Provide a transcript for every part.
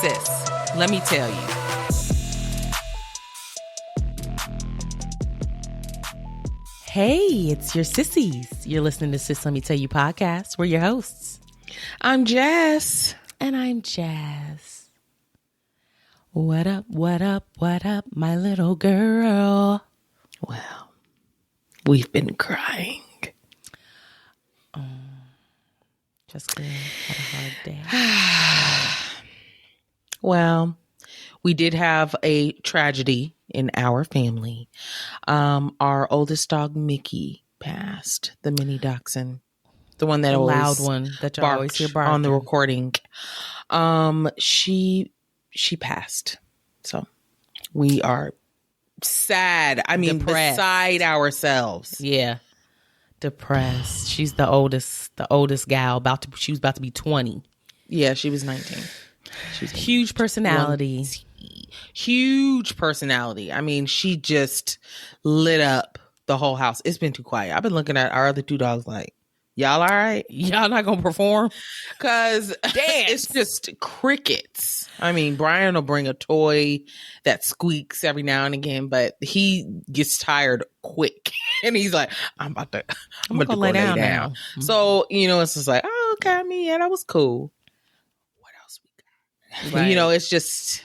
sis, let me tell you. Hey, it's your sissies. You're listening to Sis Let Me Tell You podcast. We're your hosts. I'm Jess. And I'm Jazz. What up, what up, what up, my little girl? Well, we've been crying. Just good. Had a hard day. Well, we did have a tragedy in our family. Our oldest dog, Mickey, passed. The mini dachshund. The one that The always loud one that you always hear barking on the recording. She passed. So we are sad. I mean, Depressed. beside ourselves. Yeah. Depressed. She's the oldest gal. She was about to be 20. Yeah, she was 19. She was Huge personality. Huge personality. I mean, she just lit up the whole house. It's been too quiet. I've been looking at our other two dogs like, y'all all right? Y'all not gonna perform? Because it's just crickets. I mean, Brian will bring a toy that squeaks every now and again, but he gets tired quick. And he's like, I'm about to go lay down. Mm-hmm. So, it's just like, oh, okay. I mean, yeah, that was cool. What else we got? Right. It's just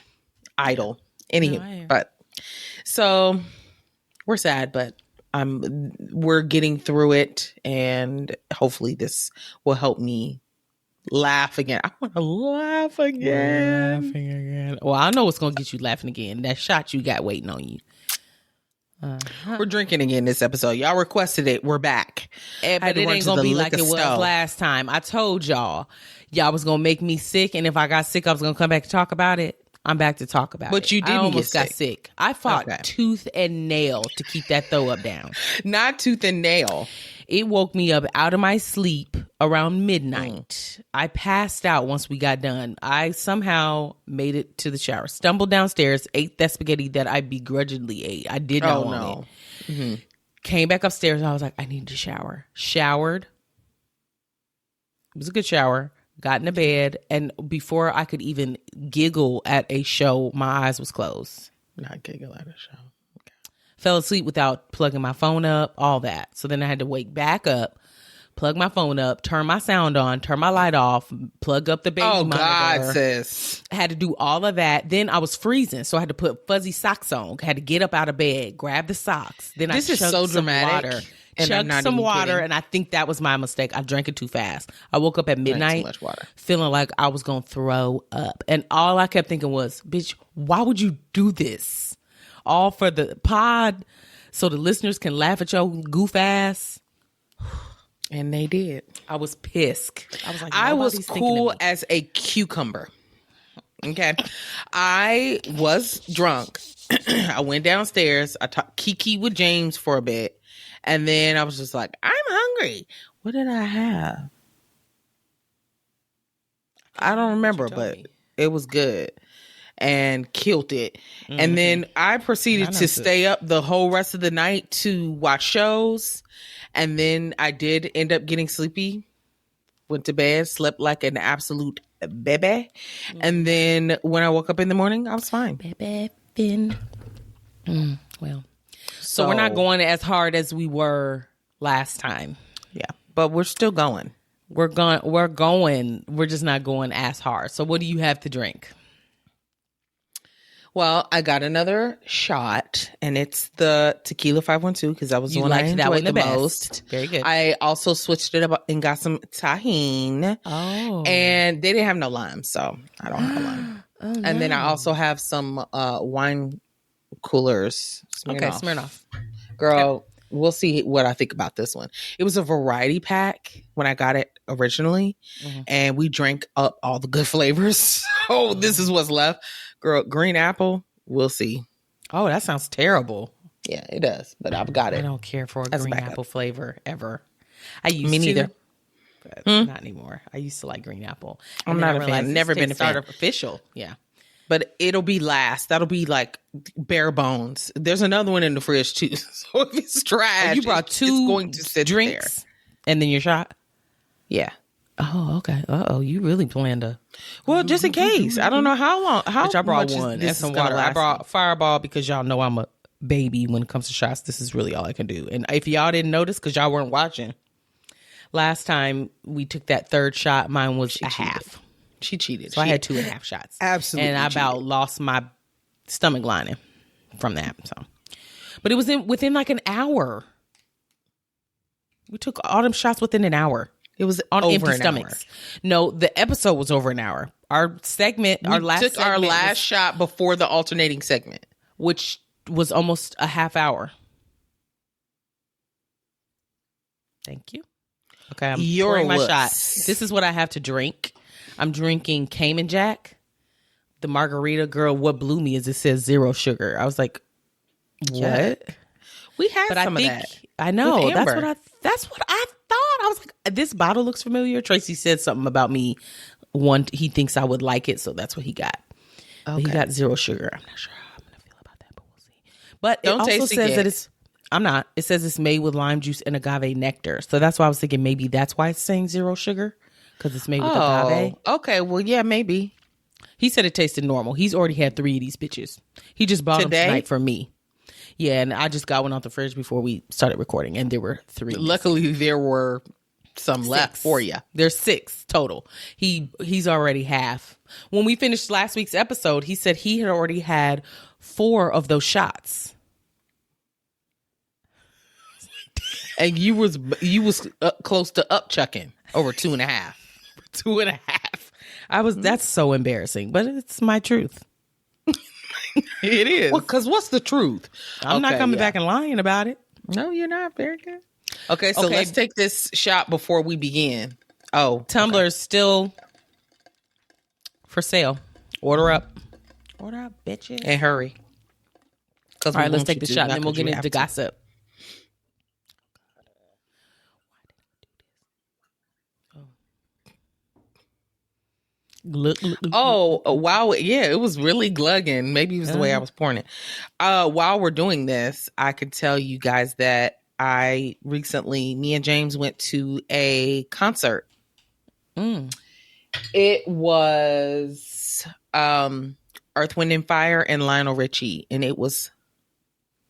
idle. Anyway, No, but so we're sad, but we're getting through it, and hopefully this will help me laugh again. I want to laugh again. Laughing again. Well, I know what's gonna get you laughing again. That shot you got waiting on you. We're drinking again this episode. Y'all requested it. We're back. But it ain't gonna be like it was last time. I told y'all was gonna make me sick, and if I got sick, I was gonna come back to talk about it. I'm back to talk about it. But you didn't I almost get got sick. I fought tooth and nail to keep that throw up down. Not tooth and nail. It woke me up out of my sleep around midnight. I passed out once we got done. I somehow made it to the shower, stumbled downstairs, ate that spaghetti that I begrudgingly ate. I did not want it. Mm-hmm. Came back upstairs and I was like, I need to shower. Showered. It was a good shower. Got into bed, and before I could even giggle at a show, my eyes was closed. Not giggle at a show. Okay. Fell asleep without plugging my phone up, all that. So then I had to wake back up, plug my phone up, turn my sound on, turn my light off, plug up the baby monitor. Oh, God, sis. I had to do all of that. Then I was freezing, so I had to put fuzzy socks on. Had to get up out of bed, grab the socks. Then this I is so dramatic. Water. Chugged some water, and I think that was my mistake. I drank it too fast. I woke up at midnight too much water, feeling like I was going to throw up. And all I kept thinking was, bitch, why would you do this? All for the pod so the listeners can laugh at your goof ass. And they did. I was pissed. I was like, I was cool as a cucumber. Okay. I was drunk. I went downstairs. I talked kiki with James for a bit. And then I was just like, I'm hungry. What did I have? I don't remember, but it was good and killed it. Mm-hmm. And then I proceeded to stay up the whole rest of the night to watch shows. And then I did end up getting sleepy. Went to bed, slept like an absolute baby. Mm-hmm. And then when I woke up in the morning, I was fine. Baby, Finn. Well. So we're not going as hard as we were last time. Yeah, but we're still going. We're going. We're just not going as hard. So what do you have to drink? Well, I got another shot, and it's the tequila 512 because that was the one I enjoyed the most. Very good. I also switched it up and got some tahini. Oh. And they didn't have no lime, so I don't have lime. Oh, no. And then I also have some wine coolers. Smirnoff. Girl, okay. We'll see what I think about this one. It was a variety pack when I got it originally, and we drank up all the good flavors. So this is what's left. Girl, green apple, we'll see. Oh, that sounds terrible. Yeah, it does, but I've got it. I don't care for a green apple flavor ever. I used Me neither. To, but not anymore. I used to like green apple. I'm not a fan. Never been a fan. Artificial. Yeah. But it'll be last. That'll be like bare bones. There's another one in the fridge too. So if it's trash, you brought two it's going to sit drinks there. And then your shot? Yeah. Oh, okay. You really planned to. Well, just in case. I don't know how long. But I brought one and this some is gonna water. I last brought Fireball because y'all know I'm a baby when it comes to shots. This is really all I can do. And if y'all didn't notice, because y'all weren't watching, last time we took that third shot, mine was a half. She cheated. So I had 2.5 shots. Absolutely. And I about lost my stomach lining from that. So, but it was within like an hour. We took all them shots within an hour. It was on over empty an stomachs. hour. No, the episode was over an hour. Our segment, our last shot before the alternating segment, which was almost a half hour. Thank you. Okay, I'm pouring my shot. This is what I have to drink. I'm drinking Cayman Jack, the margarita. Girl, what blew me is it says 0 sugar. I was like, what? Yeah. We had some of that. I know. That's what I thought. I was like, this bottle looks familiar. Tracy said something about me. He thinks I would like it, so that's what he got. Okay. But he got 0 sugar. I'm not sure how I'm gonna feel about that, but we'll see. But it also says that it's. I'm not. It says it's made with lime juice and agave nectar. So that's why I was thinking maybe that's why it's saying 0 sugar, because it's made with agave. Okay. Well, yeah, maybe. He said it tasted normal. He's already had 3 of these bitches. He just bought them tonight for me. Yeah, and I just got one out the fridge before we started recording, and there were 3. Luckily, there were some left for you. There's 6 total. He's already half. When we finished last week's episode, he said he had already had 4 of those shots. And you was close to upchucking over 2.5. 2.5. That's so embarrassing, but it's my truth. It is. Well, because what's the truth? I'm not coming back and lying about it. No, you're not. Very good. Okay, so let's take this shot before we begin. Oh, Tumblr's still for sale. Order up, bitches, and hurry. All right, let's take the shot, and then we'll get into gossip. Oh, wow. Yeah, it was really glugging. Maybe it was the way I was pouring it. While we're doing this, I could tell you guys that me and James went to a concert. It was Earth, Wind, and Fire and Lionel Richie, and it was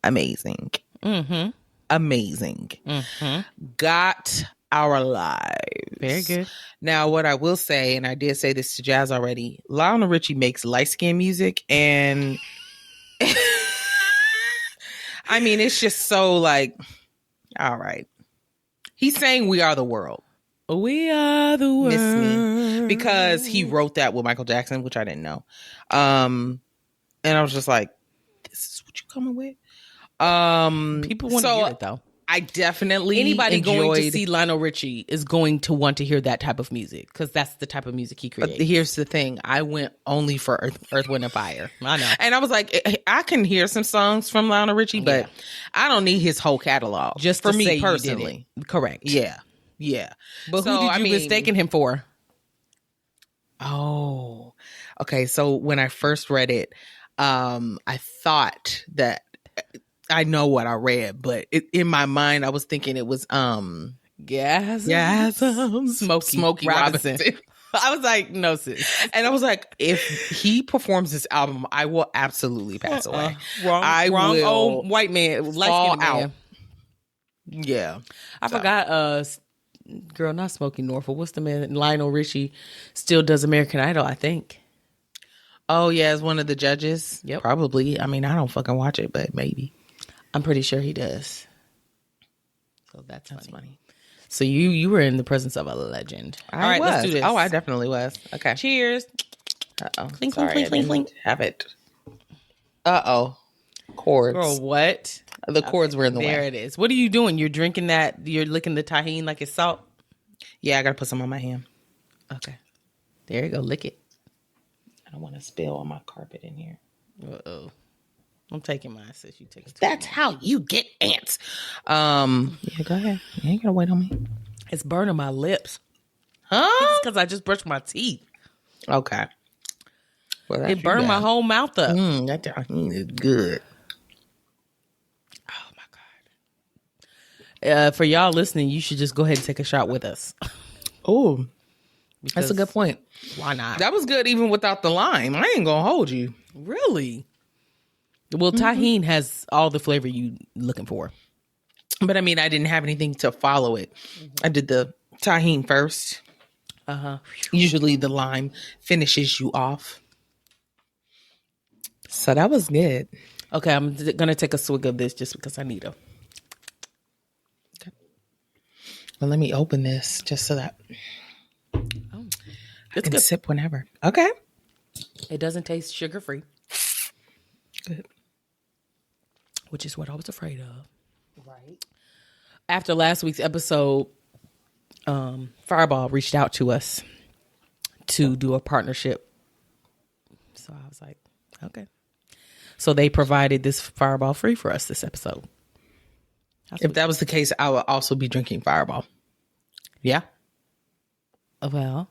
amazing. Mm-hmm. Amazing. Mm-hmm. Got our lives. Very good. Now, what I will say, and I did say this to Jazz already, Lionel Richie makes light-skinned music, and I mean, it's just so like, all right. He's saying "We Are the World." We are the world. Miss me. Because he wrote that with Michael Jackson, which I didn't know. And I was just like, this is what you coming with? People want to hear it, though. I definitely going to see Lionel Richie is going to want to hear that type of music, because that's the type of music he creates. But here's the thing. I went only for Earth, Wind, and Fire. I know. And I was like, I can hear some songs from Lionel Richie, but I don't need his whole catalog. Just for to me say personally. Correct. Yeah. Yeah. But who did you mistaken him for? Oh, okay. So when I first read it, I thought that I know what I read, but in my mind, I was thinking it was Smokey Robinson. I was like, no, sis. And I was like, if he performs this album, I will absolutely pass away. Wrong old white man, light-skinned man. Yeah. I forgot, girl, not Smokey Norfolk. What's the man? Lionel Richie still does American Idol, I think. Oh, yeah, as one of the judges? Yep. Probably. I mean, I don't fucking watch it, but maybe. I'm pretty sure he does. So that's funny. So you were in the presence of a legend. All right, let's do this. Oh, I definitely was. Okay. Cheers. Uh-oh. Clink, clink, clink, clink, clink. Have it. Uh-oh. Cords. Girl, what? The cords were in the way. There it is. What are you doing? You're drinking that? You're licking the tahini like it's salt? Yeah, I got to put some on my hand. Okay. There you go. Lick it. I don't want to spill on my carpet in here. Uh-oh. I'm taking mine, sis. You take it. That's how you get ants. Yeah, go ahead. You ain't got to wait on me. It's burning my lips. Huh? It's because I just brushed my teeth. Okay. Well, it burned my whole mouth up. That tahini is good. Oh, my God. For y'all listening, you should just go ahead and take a shot with us. Oh. That's a good point. Why not? That was good even without the lime. I ain't gonna hold you. Really? Well, tahini has all the flavor you looking for. But I mean, I didn't have anything to follow it. I did the tahini first. Usually the lime finishes you off. So that was good. Okay, I'm gonna take a swig of this just because I need a. Okay. Well, let me open this just so that I can sip whenever. Okay. It doesn't taste sugar free. Good. Which is what I was afraid of. Right. After last week's episode, Fireball reached out to us to do a partnership. So I was like, okay. So they provided this Fireball free for us this episode. If that was the case, I would also be drinking Fireball. Yeah. Well,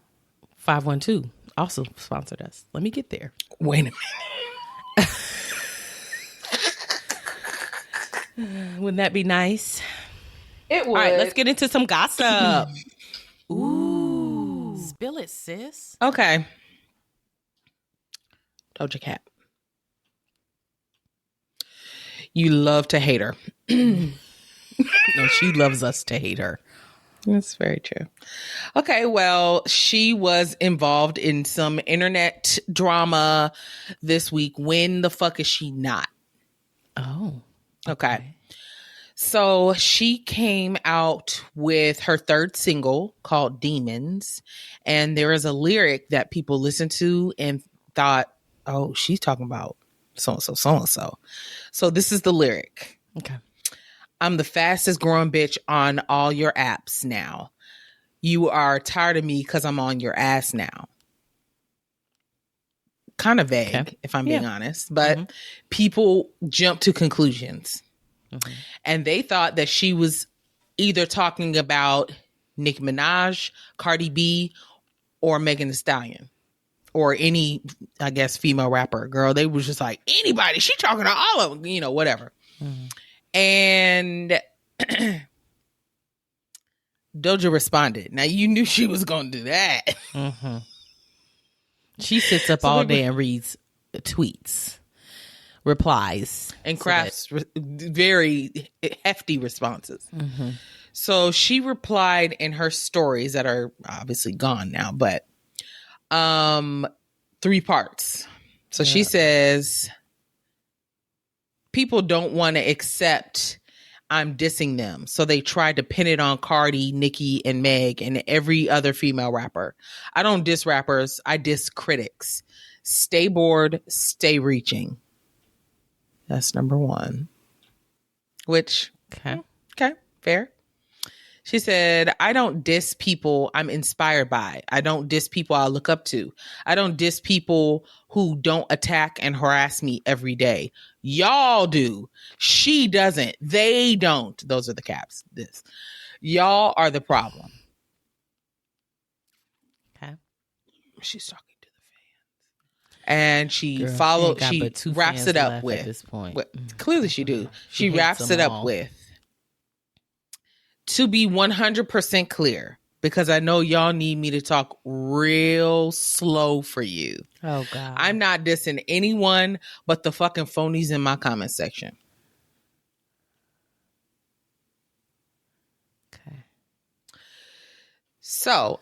512 also sponsored us. Let me get there. Wait a minute. Wouldn't that be nice? It would. All right, let's get into some gossip. Ooh. Spill it, sis. Okay. Doja Cat. You love to hate her. No, she loves us to hate her. That's very true. Okay, well, she was involved in some internet drama this week. When the fuck is she not? Oh. Okay. So she came out with her third single called Demons. And there is a lyric that people listened to and thought, oh, she's talking about so-and-so, so-and-so. So this is the lyric. Okay. I'm the fastest growing bitch on all your apps now. You are tired of me because I'm on your ass now. Kind of vague, if I'm being honest. But people jump to conclusions. And they thought that she was either talking about Nicki Minaj, Cardi B, or Megan Thee Stallion. Or any, I guess, female rapper. Girl, they was just like, anybody. She talking to all of them. You know, whatever. And Doja responded. Now, you knew she was going to do that. She sits up all day and reads tweets, replies. And crafts very hefty responses. So she replied in her stories that are obviously gone now, but 3 parts. So she says, people don't want to accept I'm dissing them. So they tried to pin it on Cardi, Nicki, and Meg, and every other female rapper. I don't diss rappers. I diss critics. Stay bored. Stay reaching. That's number 1. Which, okay, fair. She said, I don't diss people I'm inspired by. I don't diss people I look up to. I don't diss people who don't attack and harass me every day. Y'all do. She doesn't. They don't. Those are the caps. This. Y'all are the problem. Okay. She's talking to the fans. And she wraps it up with, at this point. Clearly she do. She wraps it up with, to be 100% clear, because I know y'all need me to talk real slow for you. Oh, God. I'm not dissing anyone but the fucking phonies in my comment section. Okay. So,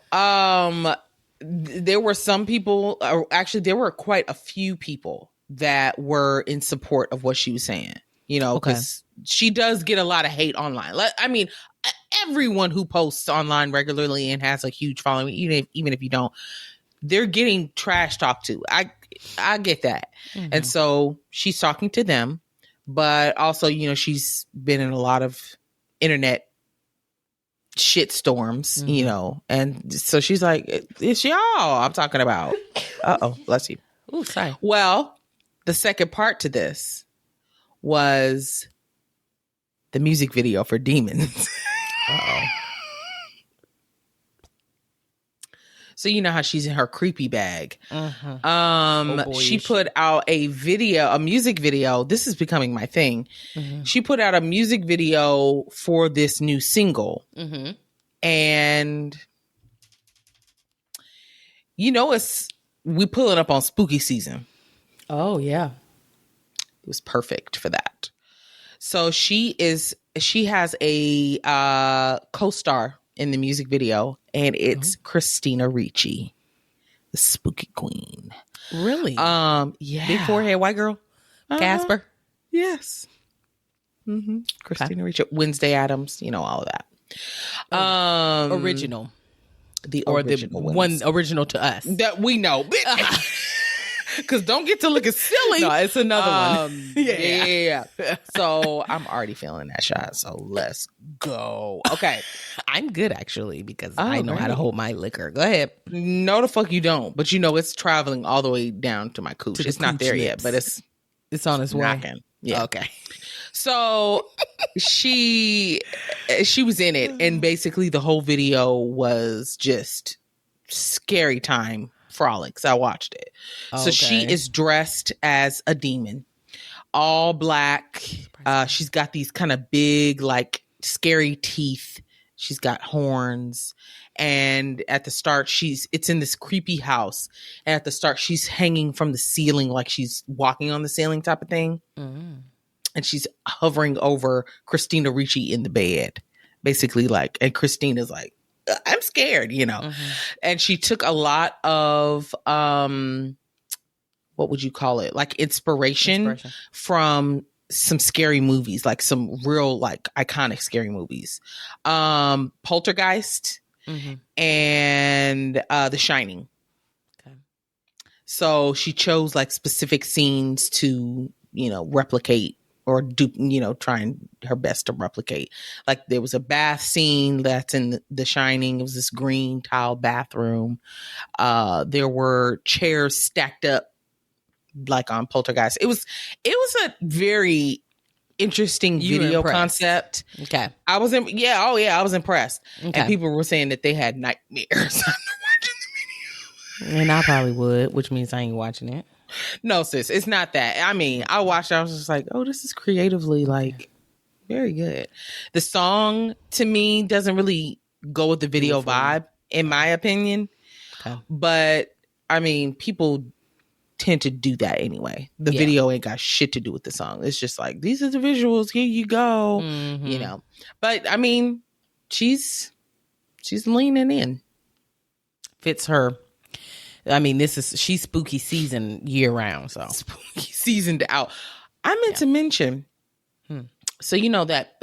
there were some people, actually, there were quite a few people that were in support of what she was saying, you know, because she does get a lot of hate online. I mean, everyone who posts online regularly and has a huge following, even if you don't, they're getting trash talked to. I get that. And so she's talking to them, but also, you know, she's been in a lot of internet shit storms, you know, and so she's like, it's y'all I'm talking about. Uh-oh, bless you. Ooh, sorry. Well, the second part to this was the music video for Demons. Uh-oh. So you know how she's in her creepy bag. She put out a music video. This is becoming my thing. She put out a music video for this new single. And we pulling up on spooky season. Oh yeah. It was perfect for that. So she has a co-star in the music video, and it's Christina Ricci, the spooky queen. Really? Yeah. Big forehead white girl. Casper. Yes. Mm-hmm. Christina Ricci, Wednesday Addams, all of that. Original. The one original to us that we know. Because don't get to looking silly. No, it's another one. Yeah. So I'm already feeling that shot. So let's go. Okay. I'm good, actually, because I know how to hold my liquor. Go ahead. No, the fuck you don't. But it's traveling all the way down to my cooch. It's not there yet, but it's on its way. Knocking. Yeah. Okay. So she was in it, and basically the whole video was just scary time frolics. I watched it. Okay. So she is dressed as a demon, all black. She's got these kind of big, like, scary teeth. She's got horns. And at the start, it's in this creepy house. And at the start, she's hanging from the ceiling, like she's walking on the ceiling type of thing. Mm. And she's hovering over Christina Ricci in the bed, basically, like, and Christina's like, I'm scared, Mm-hmm. And she took a lot of, what would you call it? Like inspiration from some scary movies, like some real, like, iconic scary movies. Poltergeist mm-hmm. and The Shining. Okay. So she chose like specific scenes to, replicate or do, trying her best to replicate. Like there was a bath scene that's in The Shining. It was this green tile bathroom. There were chairs stacked up like on Poltergeist. It was a very interesting video concept. Okay. I was impressed. Okay. And people were saying that they had nightmares after watching the video. And I probably would, which means I ain't watching it. No, sis, it's not that. I mean, I watched it, I was just like, oh, this is creatively like very good. The song to me doesn't really go with the video vibe, in my opinion. Okay. But I mean, people tend to do that anyway. The video ain't got shit to do with the song. It's just like, these are the visuals, here you go. Mm-hmm. But I mean, she's leaning in. Fits her. I mean, she's spooky season year round, so spooky seasoned out. I meant to mention, so that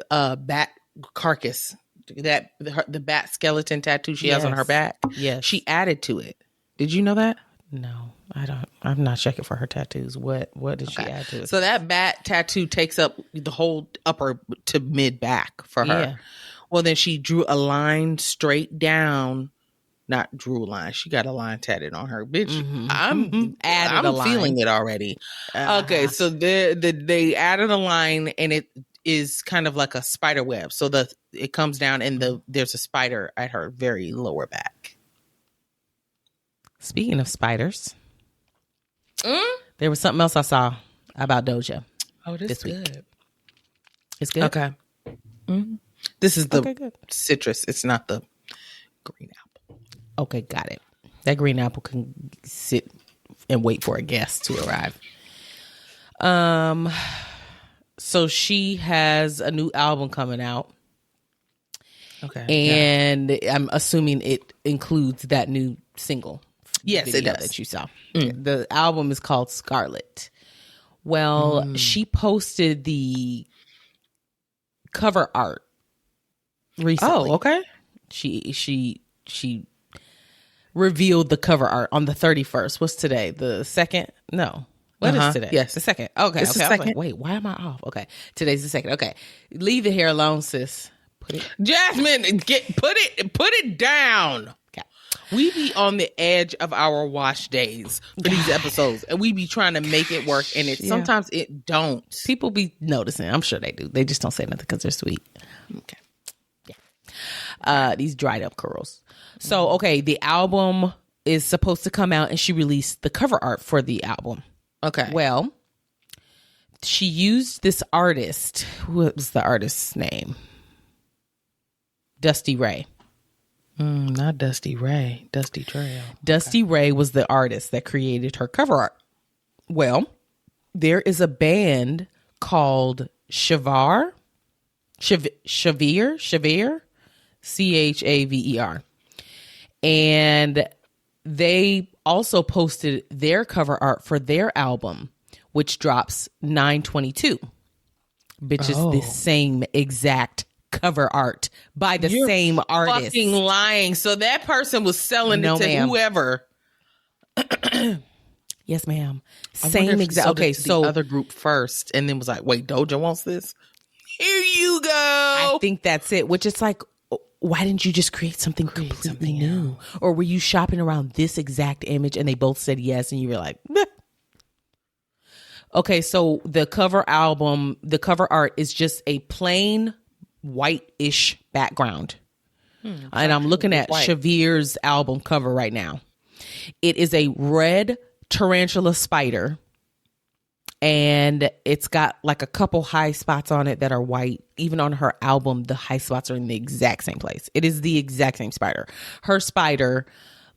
bat carcass, the bat skeleton tattoo she has on her back. Yes, she added to it. Did you know that? No, I don't. I'm not checking for her tattoos. What did she add to it? So that bat tattoo takes up the whole upper to mid back for her. Yeah. Well, then she drew a line straight down. Not drew a line. She got a line tatted on her. Bitch, mm-hmm. I'm feeling it already. Okay, so they added a line, and it is kind of like a spider web. So it comes down, and there's a spider at her very lower back. Speaking of spiders, there was something else I saw about Doja. Oh, this week. Good. It's good. Okay. Mm-hmm. This is the citrus. It's not the green apple. Okay, got it. That green apple can sit and wait for a guest to arrive. So she has a new album coming out. Okay. And I'm assuming it includes that new single. Yes, it does. That you saw. The album is called Scarlet. Well, she posted the cover art recently. Oh, okay. She revealed the cover art on the 31st. What's today? The 2nd? No. What is today? Yes. The 2nd. Okay. It's the 2nd. Like, wait, why am I off? Okay. Today's the 2nd. Okay. Leave the hair alone, sis. Jasmine, put it down. Okay. We be on the edge of our wash days for these episodes, and we be trying to make it work, and sometimes it don't. People be noticing. I'm sure they do. They just don't say nothing because they're sweet. Okay. Yeah. These dried up curls. So, okay, the album is supposed to come out, and she released the cover art for the album. Okay. Well, she used this artist. What was the artist's name? Dusty Ray. Not Dusty Ray. Dusty Trail. Dusty Ray was the artist that created her cover art. Well, there is a band called Shavir, Chaver, and they also posted their cover art for their album, which drops 9/22, which is the same exact cover art by the same artist. Fucking lying. So that person was selling it to whoever. Yes, ma'am. Same exact. Okay, so the other group first, and then was like, "Wait, Doja wants this. Here you go." I think that's it. Which is like, why didn't you just create something completely new? Or were you shopping around this exact image, and they both said yes, and you were like, meh. Okay, so the cover art is just a plain white-ish background. And I'm looking at Shavir's album cover right now. It is a red tarantula spider, and it's got like a couple high spots on it that are white. Even on her album, the high spots are in the exact same place. It is the exact same spider. Her spider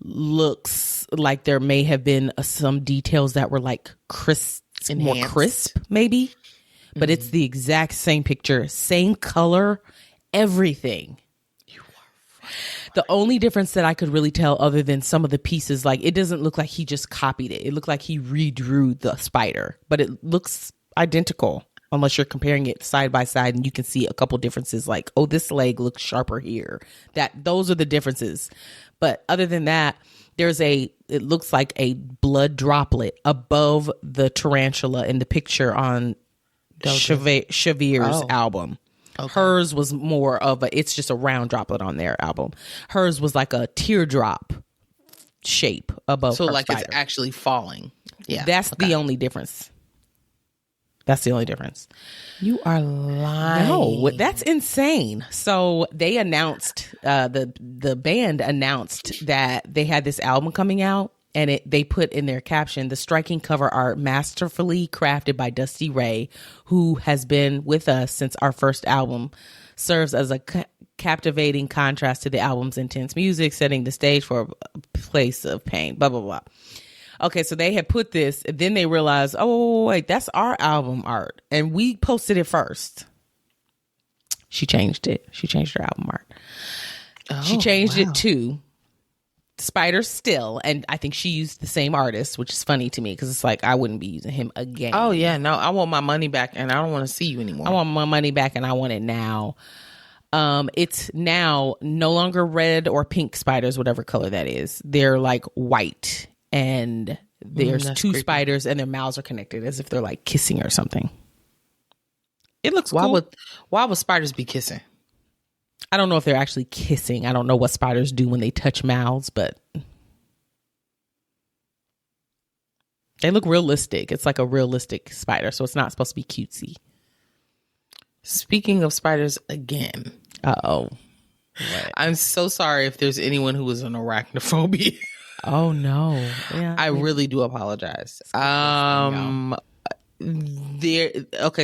looks like there may have been some details that were like more crisp maybe, but it's the exact same picture, same color, everything. The only difference that I could really tell, other than some of the pieces, like it doesn't look like he just copied it. It looked like he redrew the spider, but it looks identical unless you're comparing it side by side, and you can see a couple differences. Like, oh, this leg looks sharper here. Those are the differences. But other than that, it looks like a blood droplet above the tarantula in the picture on Shavir's album. Okay. Hers was more of it's just a round droplet on their album. Hers was like a teardrop shape above so her like spider. It's actually falling. Yeah. That's the only difference. That's the only difference. You are lying. No, that's insane. So they announced, the band announced that they had this album coming out, and they put in their caption, "The striking cover art masterfully crafted by Dusty Ray, who has been with us since our first album, serves as a captivating contrast to the album's intense music, setting the stage for a place of pain," blah, blah, blah. Okay, so they had put this, and then they realized, oh, wait, that's our album art. And we posted it first. She changed it. She changed her album art. She changed it to Spider Still. And I think she used the same artist, which is funny to me because it's like, I wouldn't be using him again. Oh, yeah. No, I want my money back, and I don't want to see you anymore. I want my money back, and I want it now. It's now no longer red or pink spiders, whatever color that is. They're like white. And there's two creepy spiders, and their mouths are connected as if they're like kissing or something. It looks cool. Why would spiders be kissing? I don't know if they're actually kissing. I don't know what spiders do when they touch mouths, but they look realistic. It's like a realistic spider, so it's not supposed to be cutesy. Speaking of spiders again. Uh-oh. What? I'm so sorry if there's anyone who is an arachnophobia. Oh no! Yeah, I really do apologize. Okay,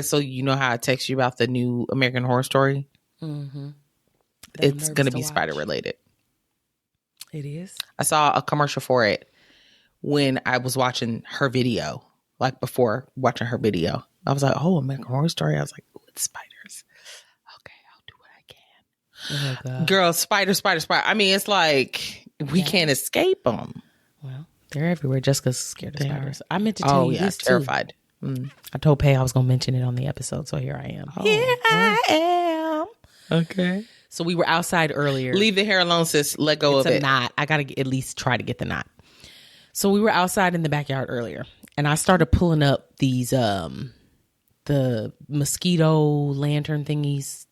so you know how I text you about the new American Horror Story? Mm-hmm. It's going to be spider related. It is. I saw a commercial for it when I was watching her video, like before watching her video. I was like, "Oh, American Horror Story." I was like, "Oh, it's spiders." Okay, I'll do what I can. Oh, God. Girl, spider. I mean, it's like. We can't escape them. Well, they're everywhere. Jessica's scared of spiders. I meant to tell you this terrified. Too. I told Pay I was going to mention it on the episode, so here I am. Here I am. Okay. So we were outside earlier. Leave the hair alone, sis. Let go of it. It's a knot. I got to at least try to get the knot. So we were outside in the backyard earlier, and I started pulling up these the mosquito lantern thingies.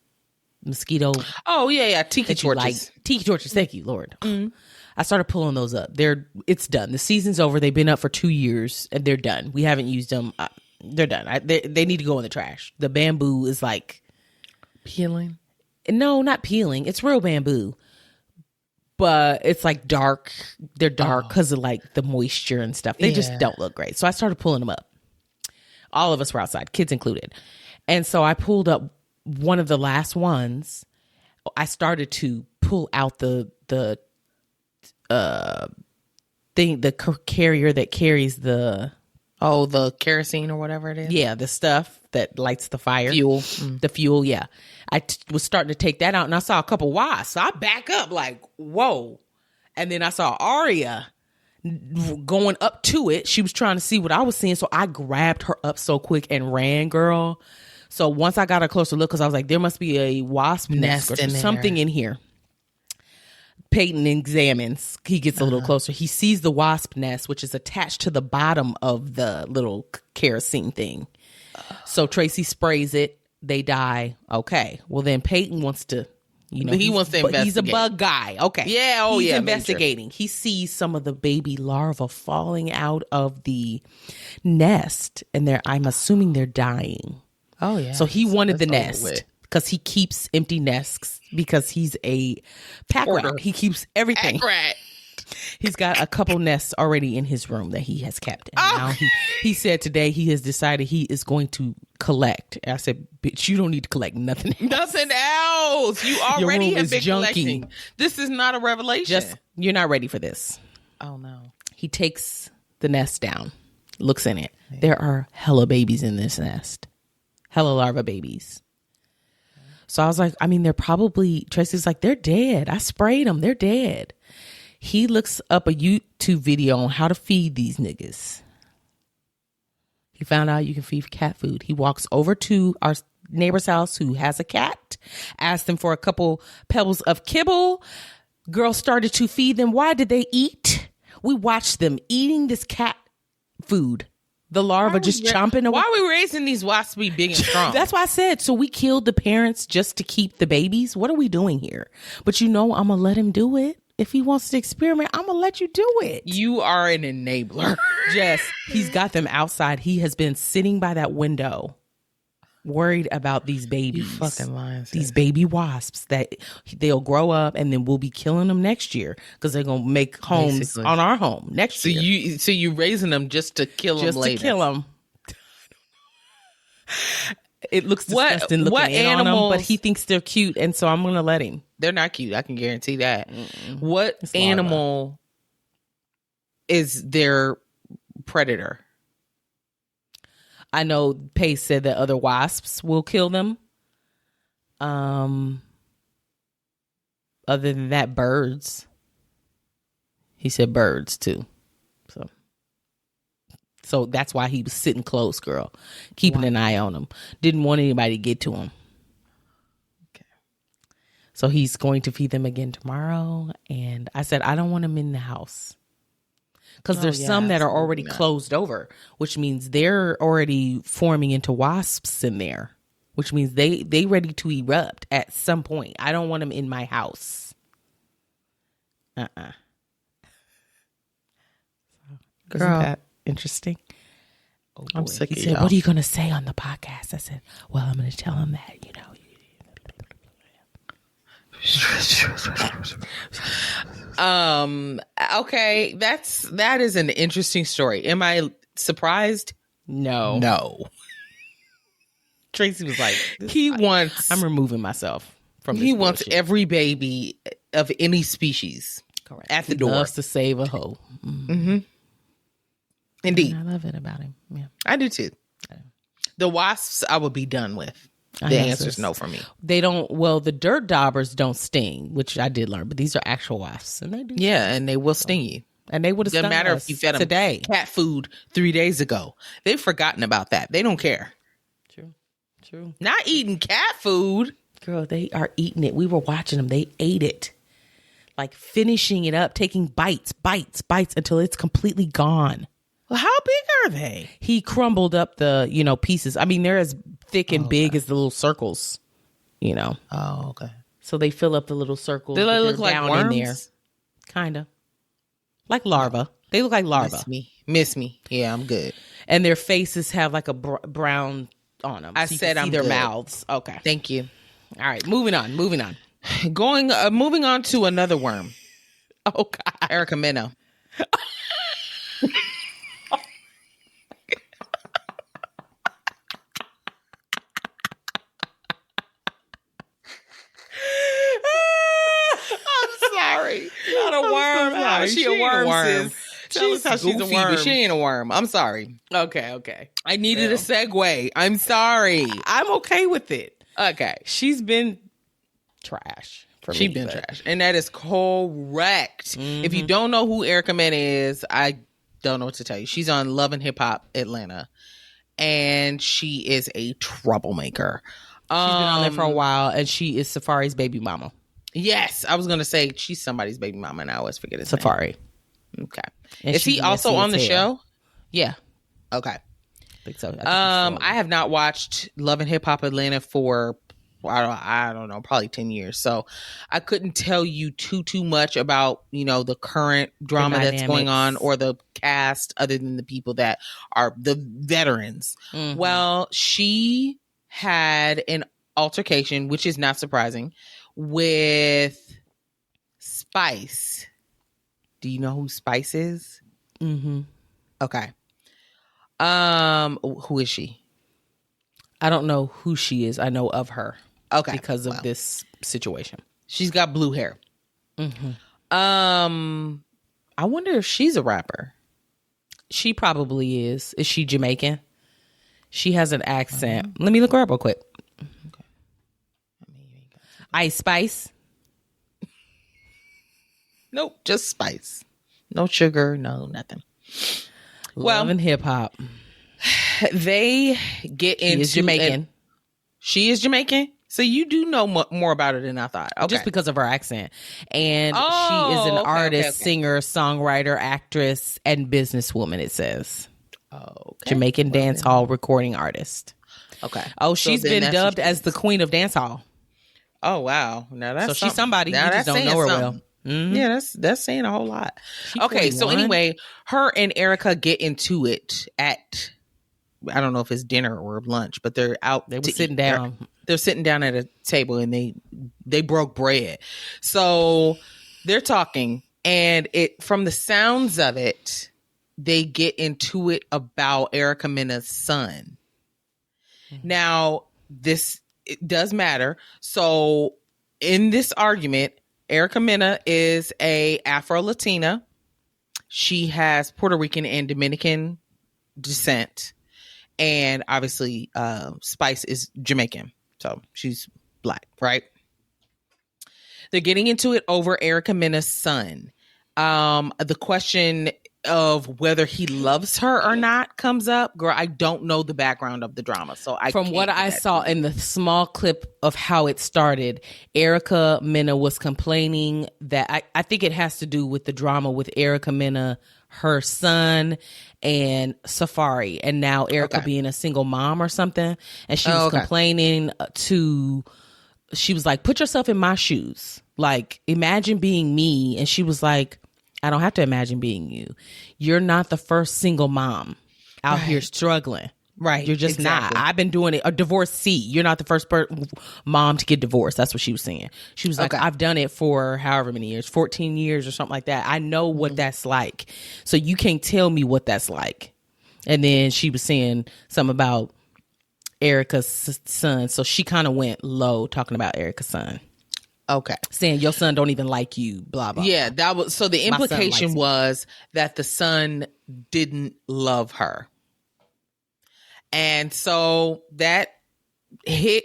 Mosquito. Oh yeah, tiki torches. Tiki torches. Thank you, Lord. Mm-hmm. I started pulling those up. It's done. The season's over. They've been up for 2 years, and they're done. We haven't used them. They're done. They need to go in the trash. The bamboo is like peeling. No, not peeling. It's real bamboo, but it's like dark. They're dark because of like the moisture and stuff. They just don't look great. So I started pulling them up. All of us were outside, kids included, and so I pulled up one of the last ones. I started to pull out the thing, the carrier that carries the kerosene or whatever it is. Yeah, the stuff that lights the fire. Fuel. The fuel, yeah. I was starting to take that out, and I saw a couple wasps. So I back up like, whoa. And then I saw Aria going up to it. She was trying to see what I was seeing, so I grabbed her up so quick and ran, girl. So once I got a closer look, because I was like, there must be a wasp nest or something in here. Peyton examines. He gets a little closer. He sees the wasp nest, which is attached to the bottom of the little kerosene thing. So Tracy sprays it. They die. Okay. Well, then Peyton wants to, he wants to investigate. He's a bug guy. Okay. Yeah. He's investigating. He sees some of the baby larvae falling out of the nest, and I'm assuming they're dying. Oh yeah. So he wanted the nest. Because he keeps empty nests because he's a pack rat. He keeps everything. Pack rat. He's got a couple nests already in his room that he has kept. And now he said today he has decided he is going to collect. I said, bitch, you don't need to collect nothing else. Nothing else. You already have been junky. Collecting. This is not a revelation. You're not ready for this. Oh, no. He takes the nest down, looks in it. Yeah. There are hella babies in this nest. Hella larva babies. So I was like, I mean, Tracy's like, they're dead. I sprayed them. They're dead. He looks up a YouTube video on how to feed these niggas. He found out you can feed cat food. He walks over to our neighbor's house who has a cat, asked them for a couple pebbles of kibble. Girl started to feed them. Why did they eat? We watched them eating this cat food. The larva just chomping away. Why are we raising these wasps to be big and strong? That's why I said, so we killed the parents just to keep the babies? What are we doing here? But I'm going to let him do it. If he wants to experiment, I'm going to let you do it. You are an enabler. Jess, he's got them outside. He has been sitting by that window worried about these babies. You fucking lying. These baby wasps that they'll grow up and then we'll be killing them next year because they're going to make homes on our home next year. So you raising them just to kill them later. Just to kill them. It looks disgusting looking in on them, but he thinks they're cute, and so I'm going to let him. They're not cute. I can guarantee that. What animal is their predator? I know Pace said that other wasps will kill them. Other than that, birds. He said birds too. So that's why he was sitting close, girl, keeping an eye on him. Didn't want anybody to get to him. Okay. So he's going to feed them again tomorrow. And I said, I don't want them in the house. Because there's some that are already closed over, which means they're already forming into wasps in there, which means they ready to erupt at some point. I don't want them in my house. Girl. Isn't that interesting? Oh, I'm sick of He said, what are you going to say on the podcast? I said, well, I'm going to tell him that, Okay, that is an interesting story. Am I surprised? No. Tracy was like, I'm removing myself from this. He wants every baby of any species. Correct. At the door. Loves to save a hoe. Mm-hmm. Indeed. And I love it about him. Yeah. I do too. The wasps I would be done with. The answer is no for me. They don't, the dirt daubers don't sting, which I did learn, but these are actual wasps. And they do. Yeah, and they will sting you. And they would have stung us. Doesn't matter if you fed them today. Cat food 3 days ago. They've forgotten about that. They don't care. True. Not eating cat food. Girl, they are eating it. We were watching them. They ate it. Like finishing it up, taking bites until it's completely gone. Well, how big are they? He crumbled up the, pieces. I mean, they're as thick and big as the little circles, Oh, okay. So they fill up the little circles. Do they look like worms? In there. Kind of. Like larvae. They look like larvae. Miss me. Yeah, I'm good. And their faces have like a brown on them. I said I'm their good. Mouths. Okay. Thank you. All right. Moving on. Moving on to another worm. Oh, God. Erica Mena. how she a worm, sis. Tell us how she's a worm. But she ain't a worm. I'm sorry. Okay. I needed a segue. I'm sorry. I'm okay with it. Okay. She's been trash. She's been trash. And that is correct. Mm-hmm. If you don't know who Erica Mena is, I don't know what to tell you. She's on Love and Hip Hop Atlanta. And she is a troublemaker. She's been on there for a while, and she is Safari's baby mama. Yes. I was going to say she's somebody's baby mama, and I always forget his Safari. name. Okay. And is he also on the show? Yeah. Okay. I think so. I have not watched Love and Hip Hop Atlanta for... I don't know, probably 10 years. So I couldn't tell you too much about, the current drama that's going on or the cast other than the people that are the veterans. Mm-hmm. Well, she had an altercation, which is not surprising, with Spice. Do you know who Spice is? Mm-hmm. Okay. Who is she? I don't know who she is. I know of her. Okay. Because of this situation. She's got blue hair. Mm-hmm. I wonder if she's a rapper. She probably is. Is she Jamaican? She has an accent. Let me look her up real quick. Okay. Ice Spice? Nope, just Spice. No sugar, no nothing. Love and hip hop. They get into... She is Jamaican. She is Jamaican? So you do know more about her than I thought. Okay. Just because of her accent. And she is an artist, singer, songwriter, actress, and businesswoman, it says. Jamaican dance hall recording artist. Okay. Oh, she's been dubbed as the queen of dance hall. Oh, wow. Now that's she's somebody. Now you just don't know her well. Mm-hmm. Yeah, that's saying a whole lot. Okay, 41. So anyway, her and Erica get into it at... I don't know if it's dinner or lunch, but they're out. They were sitting down. They're sitting down at a table and they broke bread. So they're talking, and from the sounds of it, they get into it about Erica Mena's son. Mm-hmm. Now, it does matter. So in this argument, Erica Mena is a Afro-Latina. She has Puerto Rican and Dominican descent. And obviously, Spice is Jamaican. So she's black, right? They're getting into it over Erica Mena's son. The question of whether he loves her or not comes up. Girl, I don't know the background of the drama. So from what I saw in the small clip of how it started, Erica Mena was complaining that I think it has to do with the drama with Erica Mena, her son, and Safari, and now Erica being a single mom or something. And she was complaining she was like, put yourself in my shoes. Like, imagine being me. And she was like, I don't have to imagine being you. You're not the first single mom out here struggling. Right. You're just not. I've been doing it. A divorcee. You're not the first mom to get divorced. That's what she was saying. She was like, I've done it for however many years, 14 years or something like that. I know what that's like. So you can't tell me what that's like. And then she was saying something about Erica's son. So she kind of went low talking about Erica's son. Okay. Saying your son don't even like you, blah, blah. Yeah, that was... So the implication was that the son didn't love her. And so that hit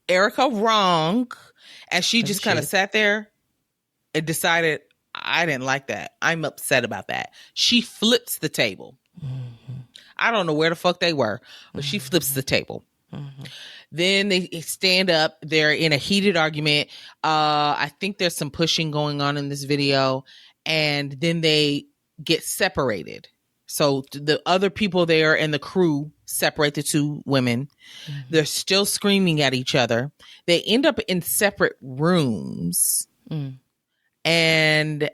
Erica wrong, and she just kind of sat there and decided, I didn't like that. I'm upset about that. She flips the table. Mm-hmm. I don't know where the fuck they were, but she flips the table. Mm-hmm. Then they stand up. They're in a heated argument. I think there's some pushing going on in this video, and then they get separated. So the other people there and the crew separate the two women. Mm-hmm. They're still screaming at each other. They end up in separate rooms. And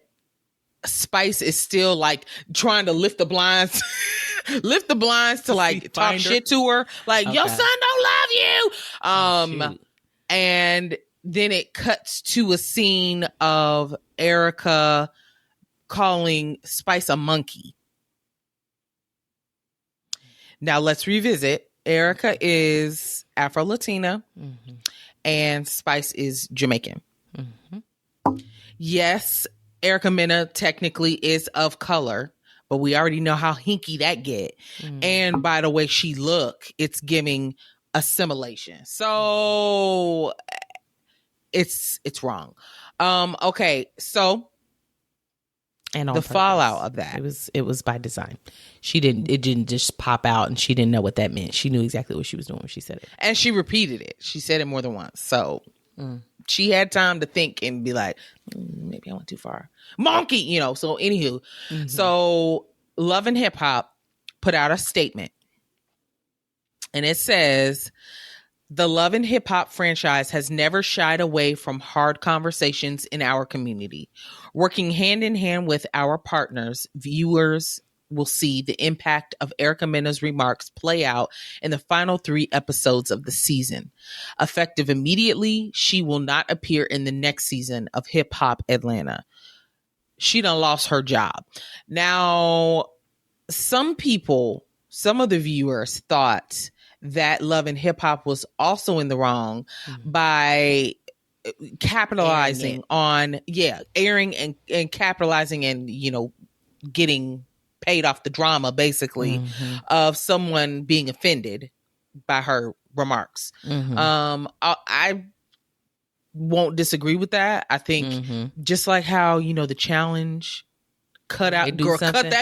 Spice is still like trying to lift the blinds, to like talk shit to her. Like, your son don't love you. And then it cuts to a scene of Erica calling Spice a monkey. Now let's revisit. Erica is Afro-Latina, and Spice is Jamaican. Mm-hmm. Yes, Erica Mena technically is of color, but we already know how hinky that get. And by the way she look, it's giving assimilation. So it's wrong. Okay, so and the fallout of that, it was by design. It didn't just pop out, and she didn't know what that meant. She knew exactly what she was doing when she said it, and she repeated it. She said it more than once, so she had time to think and be like, maybe I went too far, monkey, so anywho, so Love and Hip Hop put out a statement, and it says, the Love and Hip Hop franchise has never shied away from hard conversations in our community. Working hand in hand with our partners, viewers will see the impact of Erica Mena's remarks play out in the final 3 episodes of the season. Effective immediately, she will not appear in the next season of Hip Hop Atlanta. She done lost her job. Now, some of the viewers thought that Love and Hip Hop was also in the wrong by capitalizing on airing and capitalizing and getting paid off the drama basically of someone being offended by her remarks. I won't disagree with that. I think just like how the challenge cut that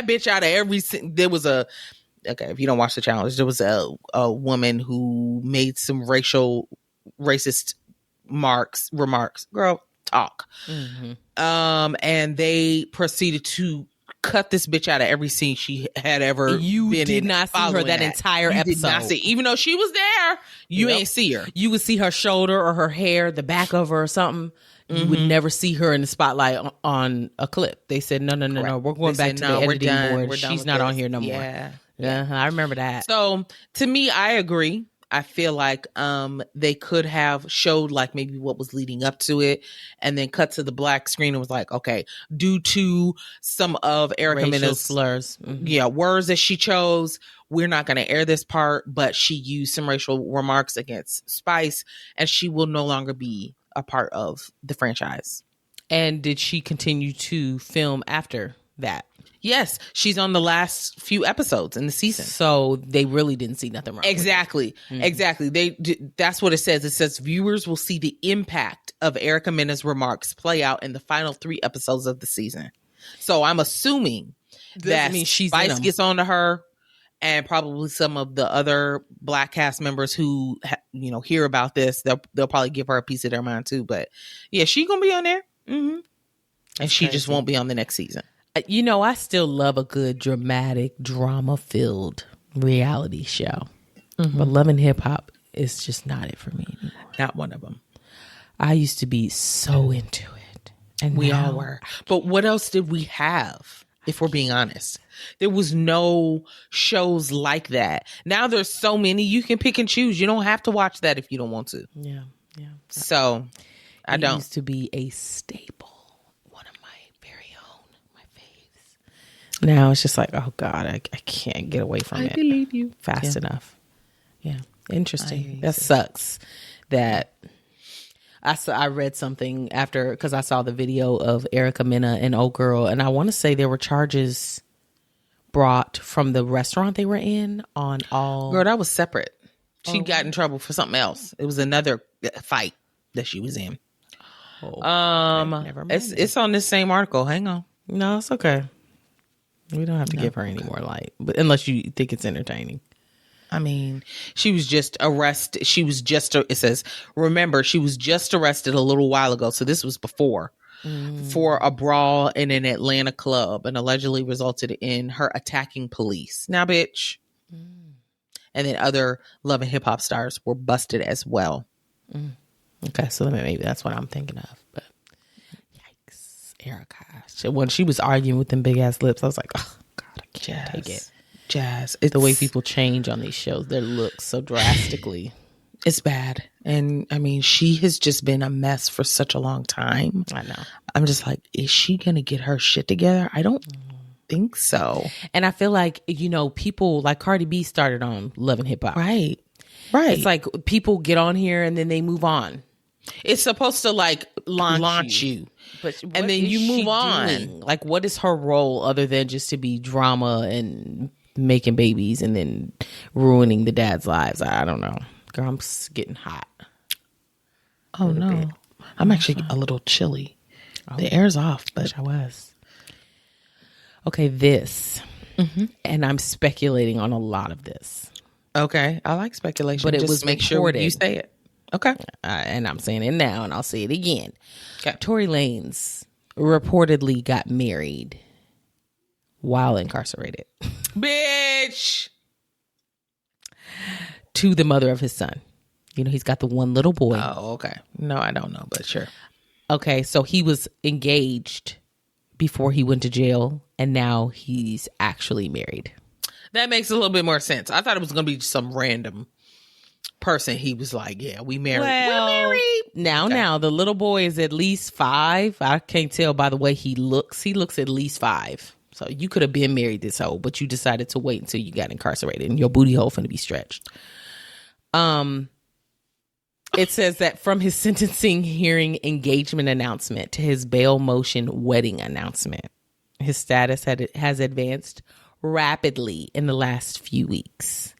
bitch out of every. There was if you don't watch the challenge, there was a woman who made some racist remarks. Girl, talk. And they proceeded to cut this bitch out of every scene she had ever been in. You did not see her that entire episode. Did not see, even though she was there, you ain't see her. You would see her shoulder or her hair, the back of her or something. You would never see her in the spotlight on a clip. They said, no, we're going back to the editing board. She's not on here no more. Yeah, I remember that. So to me, I agree. I feel like they could have showed like maybe what was leading up to it and then cut to the black screen and was like, okay, due to some of Erica Mena's slurs, words that she chose, we're not going to air this part, but she used some racial remarks against Spice and she will no longer be a part of the franchise. And did she continue to film after that? Yes, she's on the last few episodes in the season. So they really didn't see nothing wrong. Exactly. That's what it says. It says viewers will see the impact of Erica Mena's remarks play out in the final 3 episodes of the season. So I'm assuming that Spice gets on to her and probably some of the other black cast members who hear about this, they'll probably give her a piece of their mind too. But yeah, she's gonna be on there, and she just won't be on the next season. I still love a good dramatic, drama-filled reality show. But Love and Hip Hop is just not it for me anymore. Not one of them. I used to be so into it. And we all were. But what else did we have, if we're being honest? There was no shows like that. Now there's so many, you can pick and choose. You don't have to watch that if you don't want to. Yeah. So, I don't. It used to be a staple. Now it's just like, oh God, I can't get away from it. I believe you. Fast enough. Yeah. Interesting. That sucks. That I read something after, because I saw the video of Erica Mena and old girl, and I want to say there were charges brought from the restaurant they were in on all. Girl, that was separate. She got in trouble for something else. It was another fight that she was in. It's on this same article. Hang on. No, it's okay. We don't have to give her any more light, but unless you think it's entertaining. I mean, she was just arrested. It says, remember, she was just arrested a little while ago. So this was before for a brawl in an Atlanta club and allegedly resulted in her attacking police. Now, bitch. And then other Love and Hip Hop stars were busted as well. Okay. So maybe that's what I'm thinking of, but Erica. When she was arguing with them big ass lips, I was like, oh God, I can't take it. Jazz. It's the way people change on these shows, their looks so drastically. It's bad. And I mean, she has just been a mess for such a long time. I know. I'm just like, is she going to get her shit together? I don't think so. And I feel like, people like Cardi B started on Love and Hip Hop. Right. It's like people get on here and then they move on. It's supposed to like launch you. But and then you move on. Doing? Like, what is her role other than just to be drama and making babies and then ruining the dad's lives? I don't know. Girl, I'm getting hot. Oh, no. I'm actually a little chilly. The air's off, but I was. Okay, this. Mm-hmm. And I'm speculating on a lot of this. Okay. I like speculation. But it just was make reported. sure you say it. Okay. And I'm saying it now, and I'll say it again. Okay. Torey Lanez reportedly got married while incarcerated. Bitch! To the mother of his son. You know, he's got the one little boy. Oh, okay. No, I don't know, but sure. Okay, so he was engaged before he went to jail, and now he's actually married. That makes a little bit more sense. I thought it was going to be some random person. He was like, yeah, we married. Well, we're married. Now, the little boy is at least 5. I can't tell by the way he looks. He looks at least 5. So you could have been married this whole, but you decided to wait until you got incarcerated and your booty hole finna be stretched. It says that from his sentencing hearing engagement announcement to his bail motion wedding announcement, his status has advanced rapidly in the last few weeks.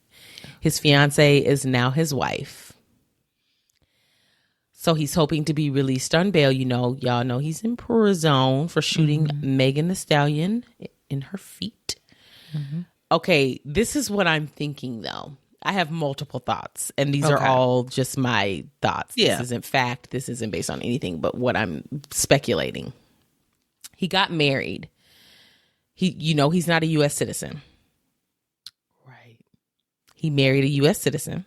His fiance is now his wife. So he's hoping to be released on bail. You know, y'all know he's in prison for shooting Megan Thee Stallion in her feet. Mm-hmm. Okay, this is what I'm thinking, though. I have multiple thoughts, and these are all just my thoughts. Yeah. This isn't fact. This isn't based on anything but what I'm speculating. He got married. He's not a U.S. citizen. Right. He married a U.S. citizen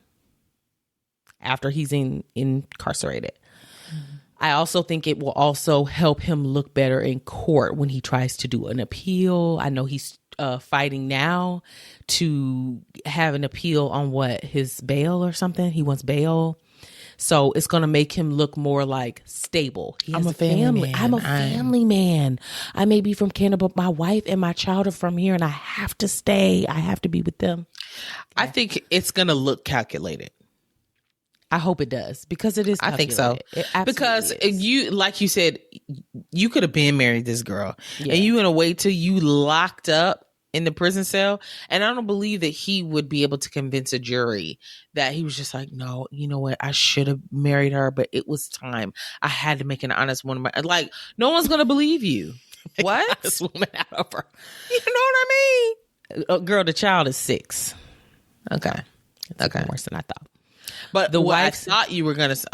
after he's incarcerated. Mm-hmm. I also think it will also help him look better in court when he tries to do an appeal. I know he's fighting now to have an appeal on his bail or something. He wants bail. So it's going to make him look more like stable. He has I'm a family man. I'm a family man. I may be from Canada, but my wife and my child are from here and I have to stay. I have to be with them. I think it's going to look calculated. I hope it does because it is calculated. I think so. Because is. you, like you said, you could have been married this girl and you going to wait till you locked up in the prison cell. And I don't believe that he would be able to convince a jury that he was just like, no, you know what? I should have married her, but it was time. I had to make an honest woman. Like, no one's going to believe you. What? Honest woman out of her. You know what I mean? Girl, the child is 6. Okay. Okay. Worse than I thought. But the wife, I thought you were going to,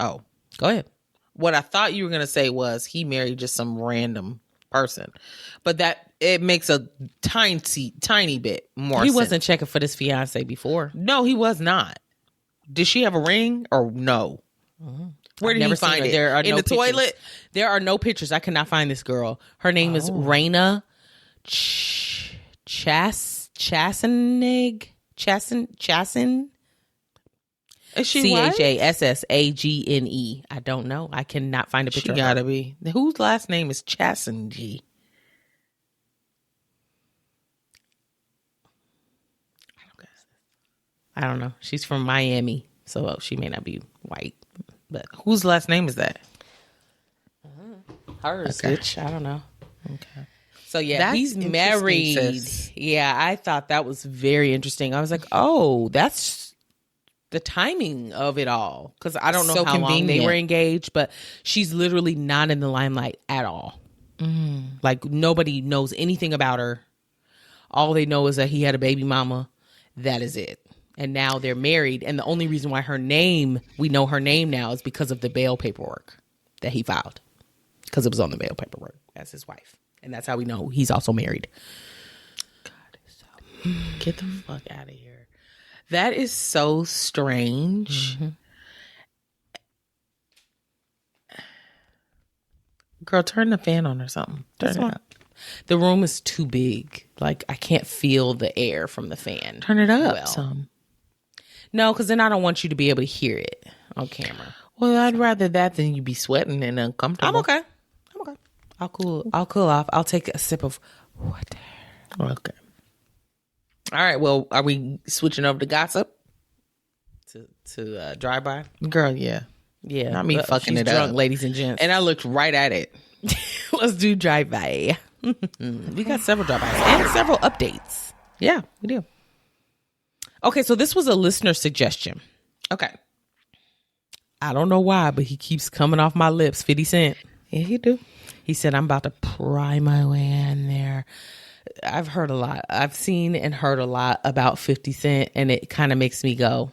go ahead. What I thought you were going to say was he married just some random person, but that it makes a tiny bit more He sense. wasn't checking for this fiance before. No, he was not. Did she have a ring or no? Mm-hmm. Where did he find it? There are in the toilet? There are no pictures. I cannot find this girl. Her name is Raina Chassanig. Is she white? Chassagne. I don't know. I cannot find a picture. She gotta be. Whose last name is Chassagne? I don't know. She's from Miami, so she may not be white. But whose last name is that? Hers. Bitch. I don't know. Okay. So yeah, he's married. Sis. Yeah, I thought that was very interesting. I was like, oh, that's the timing of it all. Because I don't know how long they were engaged, but she's literally not in the limelight at all. Like nobody knows anything about her. All they know is that he had a baby mama. That is it. And now they're married. And the only reason why we know her name now is because of the bail paperwork that he filed. Because it was on the bail paperwork as his wife. And that's how we know he's also married. God, get the fuck out of here. That is so strange. Mm-hmm. Girl, turn the fan on or something. Turn it up. The room is too big. Like, I can't feel the air from the fan. Turn it up some. No, because then I don't want you to be able to hear it on camera. Well, I'd rather that than you be sweating and uncomfortable. I'm okay. I'll cool off. I'll take a sip of water. Okay. All right. Well, are we switching over to gossip? To drive-by? Girl, yeah. Yeah. Not me fucking it drunk, up. ladies and gents. And I looked right at it. Let's do drive-by. We got several drive-bys and several updates. Yeah, we do. Okay, so this was a listener suggestion. Okay. I don't know why, but he keeps coming off my lips. 50 Cent. Yeah, he do. He said, I'm about to pry my way in there. I've heard a lot. I've seen and heard a lot about 50 Cent, and it kind of makes me go,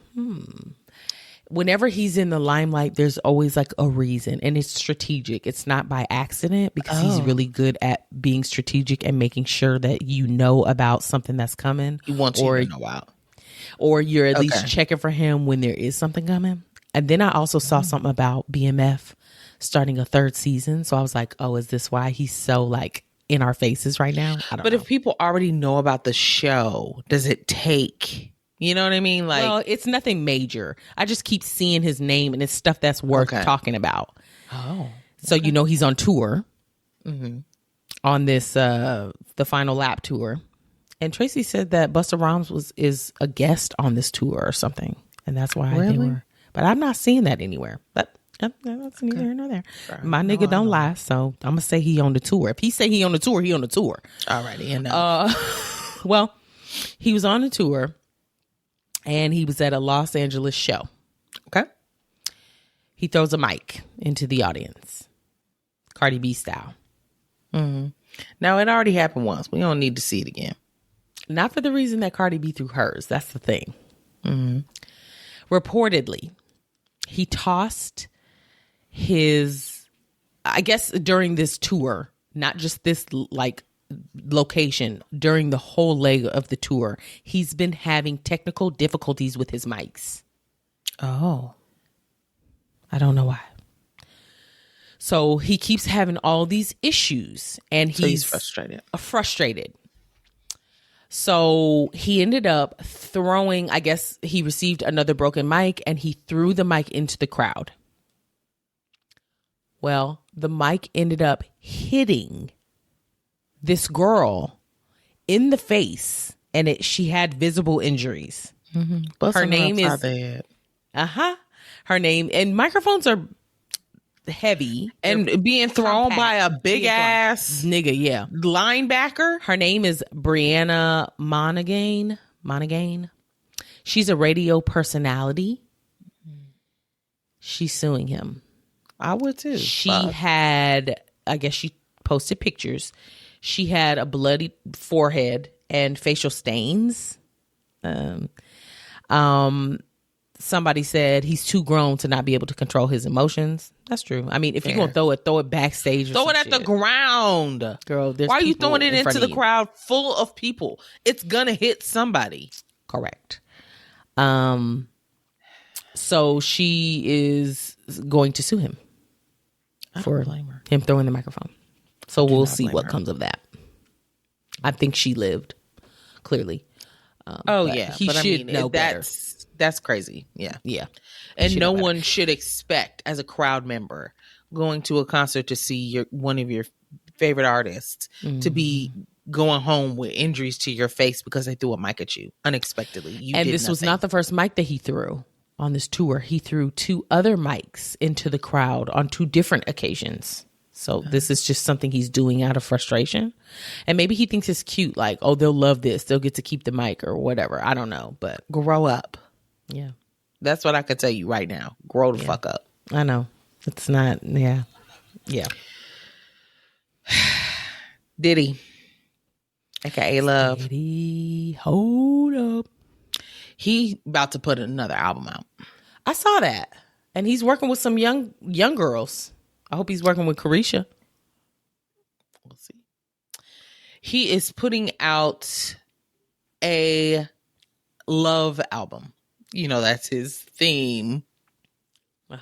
Whenever he's in the limelight, there's always like a reason, and it's strategic. It's not by accident, because he's really good at being strategic and making sure that you know about something that's coming. He wants you to know about. Or you're at least checking for him when there is something coming. And then I also saw something about BMF starting a 3rd season. So I was like, oh, is this why he's so like in our faces right now? I don't know. If people already know about the show, does it take... You know what I mean? Like, well, it's nothing major. I just keep seeing his name, and it's stuff that's worth talking about. Oh. So, he's on tour on this, the Final Lap tour. And Tracy said that Busta Rhymes is a guest on this tour or something. And that's why they were. But I'm not seeing that anywhere. But that's neither here nor there. Right. My nigga don't lie. So I'm going to say he on the tour. If he say he on the tour, he on the tour. Alrighty. Well, he was on the tour. And he was at a Los Angeles show. Okay. He throws a mic into the audience. Cardi B style. Mm-hmm. Now, it already happened once. We don't need to see it again. Not for the reason that Cardi B threw hers. That's the thing. Mm-hmm. Reportedly, he tossed his, I guess during this tour, not just this like location, during the whole leg of the tour, he's been having technical difficulties with his mics. Oh. I don't know why. So he keeps having all these issues, and he's frustrated. So he ended up throwing, I guess he received another broken mic, and he threw the mic into the crowd. Well, the mic ended up hitting this girl in the face, and she had visible injuries. Mm-hmm. Her name is her name, and microphones are heavy and being thrown by a big ass nigga, linebacker. Her name is Brianna Monaghan. She's a radio personality. She's suing him. I would too. She had, I guess she posted pictures. She had a bloody forehead and facial stains. Somebody said he's too grown to not be able to control his emotions. That's true. I mean, if you're going to throw it backstage. Throw it at the ground. Girl, why are you throwing it into the crowd full of people? It's going to hit somebody. Correct. So she is going to sue him for him throwing the microphone. So we'll see what comes of that. I think she lived, clearly. He should know better. That's crazy. Yeah. And no one should expect, as a crowd member, going to a concert to see one of your favorite artists to be going home with injuries to your face because they threw a mic at you unexpectedly. This was not the first mic that he threw on this tour. He threw 2 other mics into the crowd on 2 different occasions. So this is just something he's doing out of frustration. And maybe he thinks it's cute. Like, oh, they'll love this. They'll get to keep the mic or whatever. I don't know. But grow up. Yeah. That's what I could tell you right now. Grow the fuck up. I know. It's not. Yeah. Yeah. Diddy. AKA Love. Diddy. Hold up. He about to put another album out. I saw that. And he's working with some young girls. I hope he's working with Carisha. We'll see. He is putting out a love album. You know, that's his theme.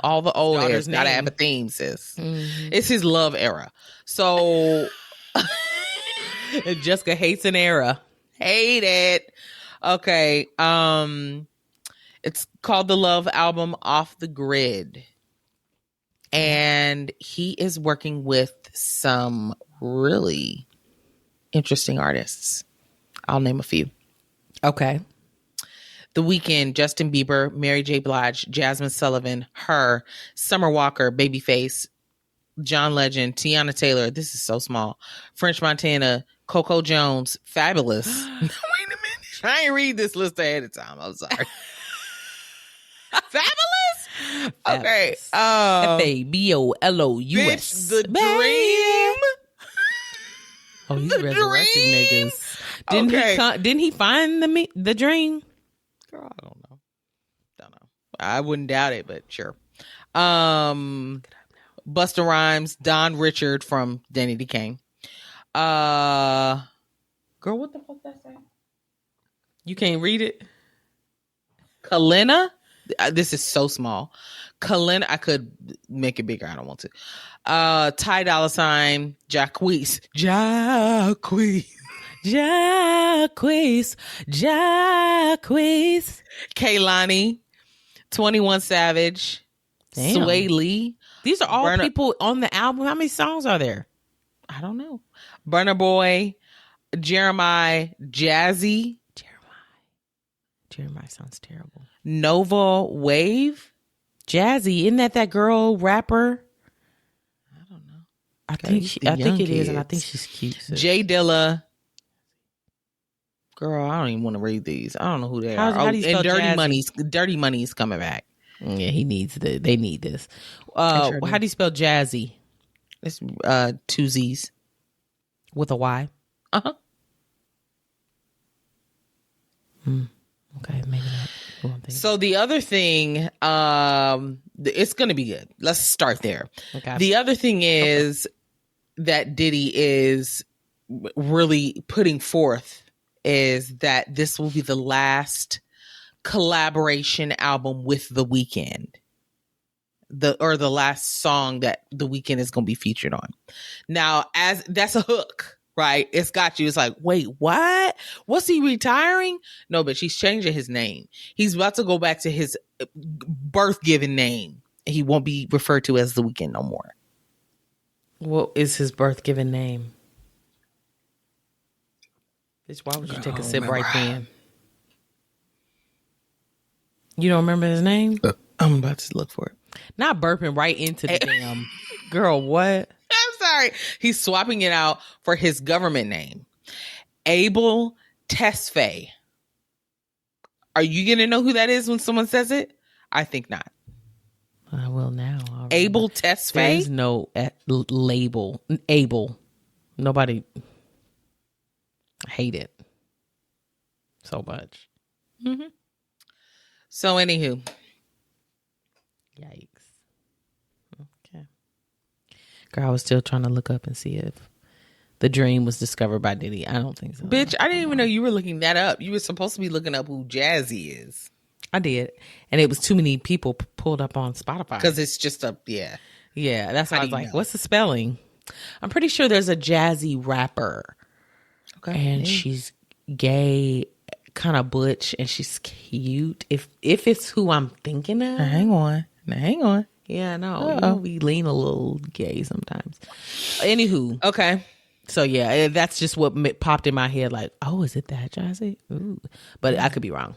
All the old heirs gotta have a theme, sis. Mm-hmm. It's his love era. So Jessica hates an era. Hate it. Okay. It's called the Love Album Off the Grid. And he is working with some really interesting artists. I'll name a few. Okay. The Weeknd, Justin Bieber, Mary J. Blige, Jasmine Sullivan, Her, Summer Walker, Babyface, John Legend, Tiana Taylor. This is so small. French Montana, Coco Jones, Fabulous. Wait a minute. I didn't read this list ahead of time. I'm sorry. Fabulous? Okay. Fabulous. The Dream. Oh, he's resurrecting niggas. Didn't he find the dream? Girl, I don't know. I wouldn't doubt it, but sure. Busta Rhymes, Don Richard from Danny D. Kane. Girl, what the fuck that say? You can't read it? Kalina. This is so small. Kalina. I could make it bigger. I don't want to. Ty Dolla $ign, Jacquees. Kehlani, 21 Savage, Sway Lee. These are all people on the album. How many songs are there? I don't know. Burna Boy, Jeremiah, Jazzy. Jeremiah sounds terrible. Nova Wave. Jazzy, isn't that girl rapper? I don't know. I think it is, and I think she's cute. Jay Dilla. Girl, I don't even want to read these. I don't know who they are. How do you spell Dirty Money's coming back. Yeah, they need this. How do you spell Jazzy? It's two Z's. With a Y? Uh-huh. Okay, maybe not. So the other thing, it's going to be good. Let's start there. Okay. The other thing is that Diddy is really putting forth is that this will be the last collaboration album with The Weeknd. The last song that The Weeknd is going to be featured on. Now, as that's a hook, right? It's got you. It's like, wait, what? Was he retiring? No, but she's changing his name. He's about to go back to his birth-given name. He won't be referred to as The Weeknd no more. What is his birth-given name? Bitch, why would you take a sip right then? You don't remember his name? I'm about to look for it. Not burping right into the damn girl. What? I'm sorry. He's swapping it out for his government name. Abel Tesfaye. Are you going to know who that is when someone says it? I think not. I will now. Abel Tesfaye? There's no label. Abel. Nobody. I hate it so much. Mm-hmm. So, anywho. Yikes. Okay. Girl, I was still trying to look up and see if the dream was discovered by Diddy. I don't think so. Bitch, I didn't even know you were looking that up. You were supposed to be looking up who Jazzy is. I did. And it was too many people pulled up on Spotify. Because it's just yeah. Yeah, that's why I was like, what's the spelling? I'm pretty sure there's a Jazzy rapper. Okay. And she's gay, kind of butch, and she's cute. If it's who I'm thinking of. Now, hang on. Yeah, no. We lean a little gay sometimes. Anywho. Okay. So, yeah, that's just what popped in my head. Like, oh, is it that Jazzy? Ooh. But I could be wrong.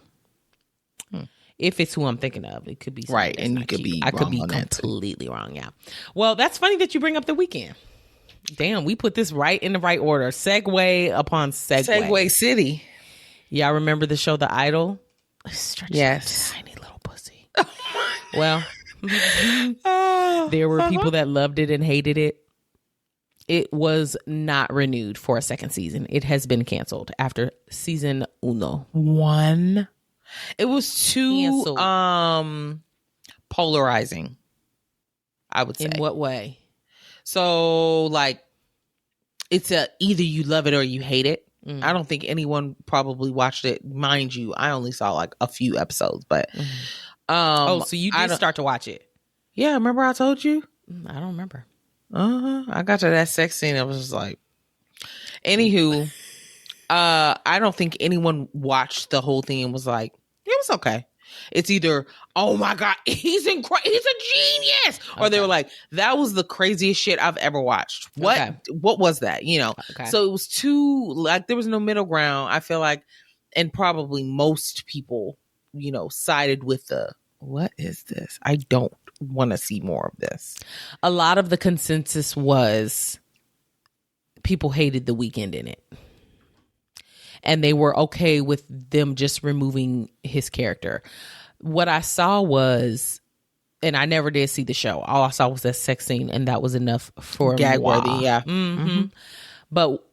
If it's who I'm thinking of, it could be right, and you could be. I could be completely wrong. Yeah. Well, that's funny that you bring up The Weeknd. Damn, we put this right in the right order. Segue upon segue. Segue City. Y'all remember the show The Idol? Yes. Tiny little pussy. Well, there were people that loved it and hated it. It was not renewed for a second season. It has been canceled after season 1. It was too polarizing, I would say. In what way? So, like, it's either you love it or you hate it. I don't think anyone probably watched it. Mind you, I only saw like a few episodes, but so you did start to watch it? Yeah, remember I told you? I don't remember. I got to that sex scene. I was just like, anywho, I don't think anyone watched the whole thing and was like, it was okay. It's either, oh my God, he's a genius. Or they were like, that was the craziest shit I've ever watched. What was that? You know? Okay. So it was too, like, there was no middle ground, I feel like. And probably most people sided with what is this? I don't want to see more of this. A lot of the consensus was people hated The Weeknd in it. And they were okay with them just removing his character. What I saw was, and I never did see the show, all I saw was that sex scene, and that was enough for gag-worthy, yeah. Mm-hmm. Mm-hmm. But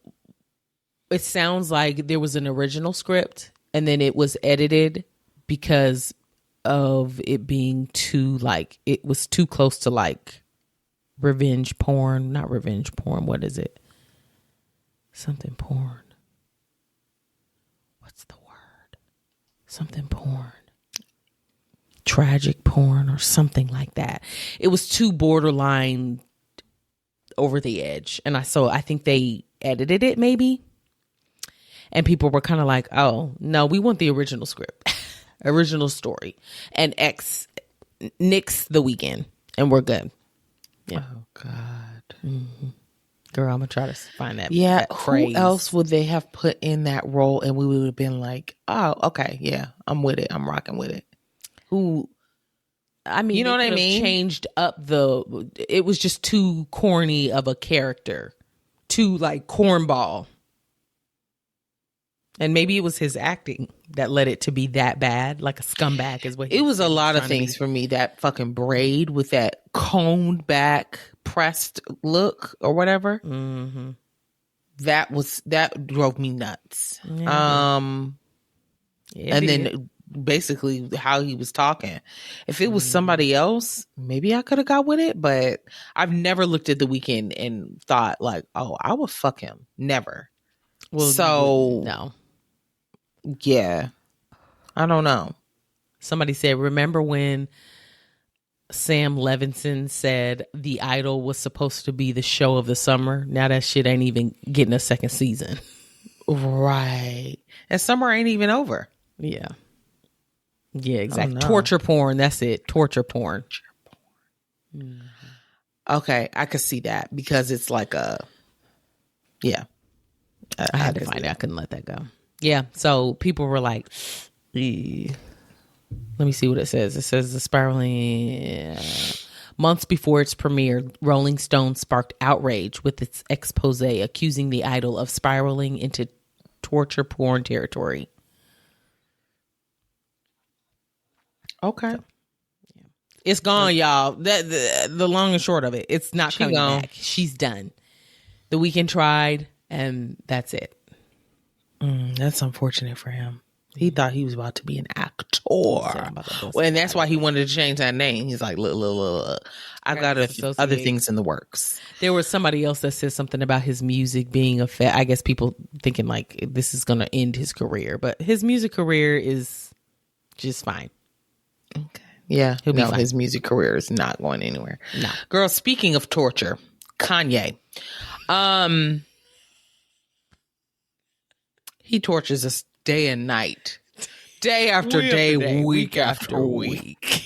it sounds like there was an original script, and then it was edited because of it being it was too close to revenge porn. Not revenge porn. What is it? Something porn. What's the word? Something porn. Tragic porn or something like that. It was too borderline over the edge. And I think they edited it maybe. And people were kind of like, oh, no, we want the original script, original story. And nix The Weeknd. And we're good. Yeah. Oh, God. Mm-hmm. Girl, I'm going to try to find that. Yeah. That phrase. Who else would they have put in that role? And we would have been like, oh, okay. Yeah, I'm with it. I'm rocking with it. Who? I mean, you know what I mean? Changed up it was just too corny of a character. Too cornball. And maybe it was his acting that led it to be that bad, like a scumbag is what he It was a lot of to things be. for me. That fucking braid with that coned back pressed look or whatever. Mm-hmm. That drove me nuts. Yeah, and then basically how he was talking. If it was somebody else, maybe I could have got with it, but I've never looked at The Weeknd and thought oh, I would fuck him. Never. Well, so no. Yeah. I don't know. Somebody said, remember when Sam Levinson said the Idol was supposed to be the show of the summer? Now that shit ain't even getting a second season. Right. And summer ain't even over. Yeah. Yeah, exactly. no. Torture porn. That's it. Torture porn. Mm-hmm. Okay. I could see that because it's yeah. I had to find it. I couldn't let that go. Yeah. So people were like, let me see what it says. It says the spiraling. Months before its premiere, Rolling Stone sparked outrage with its expose accusing the Idol of spiraling into torture porn territory. Okay. So, yeah. It's gone, y'all. The long and short of it, it's not coming back. She's done. The Weeknd tried, and that's it. That's unfortunate for him. He thought he was about to be an actor. And that's why he wanted to change that name. He's like, look, I've got other things in the works. There was somebody else that said something about his music being I guess people thinking this is going to end his career. But his music career is just fine. Okay. Yeah. He'll be fine. His music career is not going anywhere. No. Girl, speaking of torture, Kanye. He tortures us day and night. Day after day, week after week.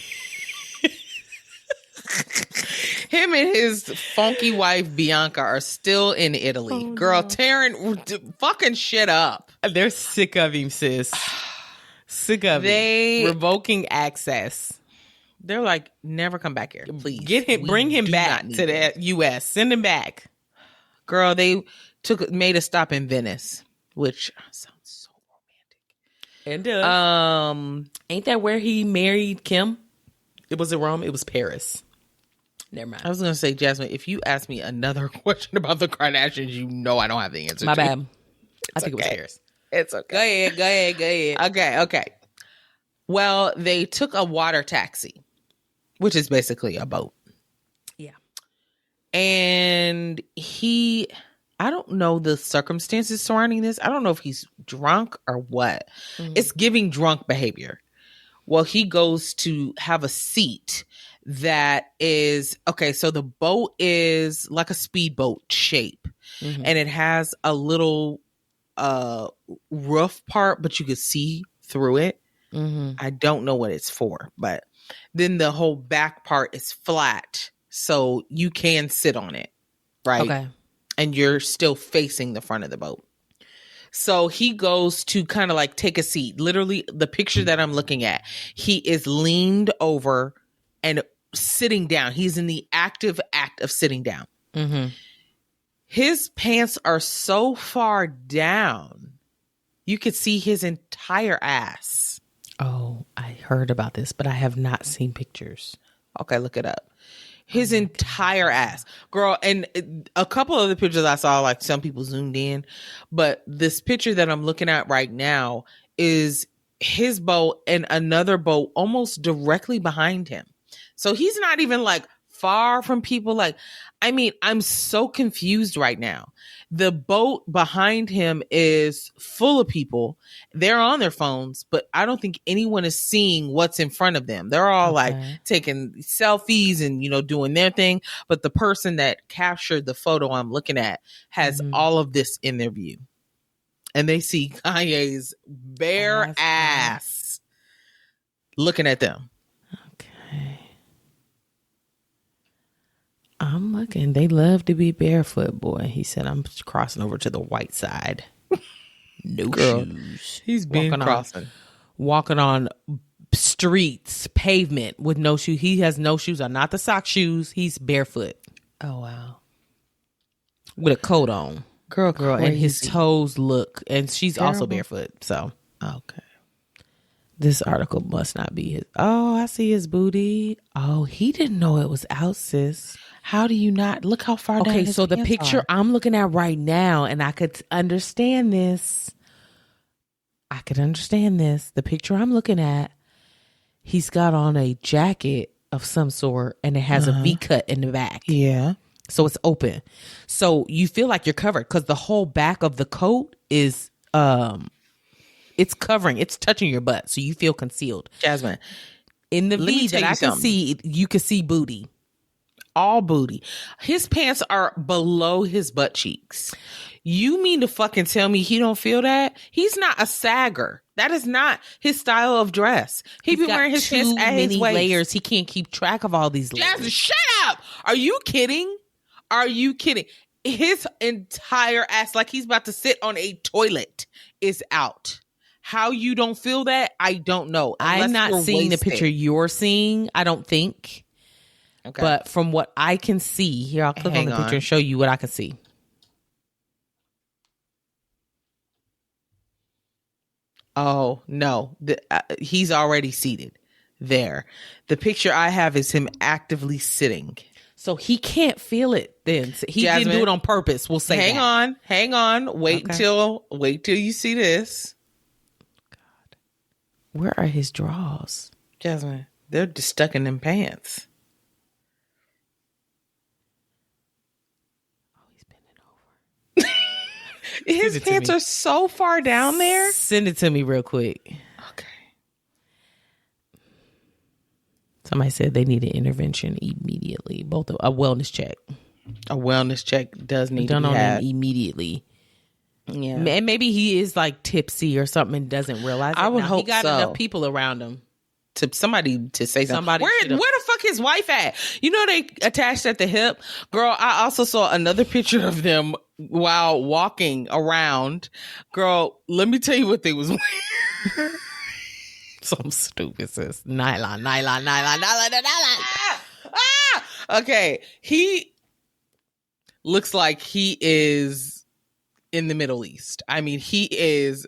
Him and his funky wife, Bianca, are still in Italy. Girl, tearing fucking shit up. They're sick of him, sis. Sick of him. Revoking access. They're like, never come back here, please. Get him, bring him back to the U.S. Send him back. Girl, they made a stop in Venice, which sounds so romantic. It does. Ain't that where he married Kim? It wasn't Rome. It was Paris. Never mind. I was gonna say, Jasmine, if you ask me another question about the Kardashians, you know I don't have the answer. My bad. I think it was Paris. It's okay. Go ahead. Okay. Well, they took a water taxi, which is basically a boat. Yeah. And I don't know the circumstances surrounding this. I don't know if he's drunk or what. Mm-hmm. It's giving drunk behavior. Well, he goes to have a seat that is, okay, so the boat is like a speedboat shape. Mm-hmm. And it has a little roof part, but you could see through it. Mm-hmm. I don't know what it's for, but then the whole back part is flat, so you can sit on it, right? Okay. And you're still facing the front of the boat. So he goes to kind of like take a seat. Literally, the picture that I'm looking at, he is leaned over and sitting down. He's in the active act of sitting down. Mm-hmm. His pants are so far down, you could see his entire ass. Oh, I heard about this, but I have not seen pictures. Okay, look it up. His entire ass, girl. And a couple of the pictures I saw, like some people zoomed in, but this picture that I'm looking at right now is his boat and another boat almost directly behind him. So he's not even like far from people. Like, I mean, I'm so confused right now. The boat behind him is full of people. They're on their phones, but I don't think anyone is seeing what's in front of them. They're all like taking selfies and, you know, doing their thing. But the person that captured the photo I'm looking at has all of this in their view. And they see Kanye's bare ass looking at them. Okay. I'm looking. They love to be barefoot, boy. He said, I'm crossing over to the white side. No shoes. He's been crossing. Walking on streets, pavement with no shoes. He has no shoes on. Not the sock shoes. He's barefoot. Oh, wow. With a coat on. Girl, and his toes look. And she's terrible. also barefoot. So. Okay. This article must not be his. Oh, I see his booty. Oh, he didn't know it was out, sis. How do you not? Look how far down his so the pants picture are. I'm looking at right now, and I could understand this. The picture I'm looking at, he's got on a jacket of some sort, and it has a V cut in the back. Yeah. So it's open. So you feel like you're covered because the whole back of the coat is it's covering, it's touching your butt, so you feel concealed. Jasmine, in the V that I can see, you can see booty. All booty. His pants are below his butt cheeks. You mean to fucking tell me he don't feel that? He's not a sagger. That is not his style of dress. He be wearing his pants at his waist. Layers. He can't keep track of all these layers. Jasmine, shut up! Are you kidding? His entire ass, like he's about to sit on a toilet, is out. How you don't feel that, I don't know. I'm not seeing the picture you're seeing, I don't think. Okay. But from what I can see, here, I'll click on the picture and show you what I can see. Oh, no. He's already seated there. The picture I have is him actively sitting. So he can't feel it then. He didn't do it on purpose. We'll say Hang on. Wait till you see this. God. Where are his drawers? Jasmine, they're just stuck in them pants. His pants are so far down there. Send it to me real quick. Okay. Somebody said they need an intervention immediately. A wellness check. A wellness check does need to be done on had him immediately. Yeah. And maybe he is like tipsy or something and doesn't realize it. I would hope he got so. enough people around him. To somebody to say something. Where the fuck his wife at? You know they attached at the hip? Girl, I also saw another picture of them while walking around. Girl, let me tell you what they was wearing. Some stupid sis. Nylon. Okay. He looks like he is in the Middle East. I mean, he is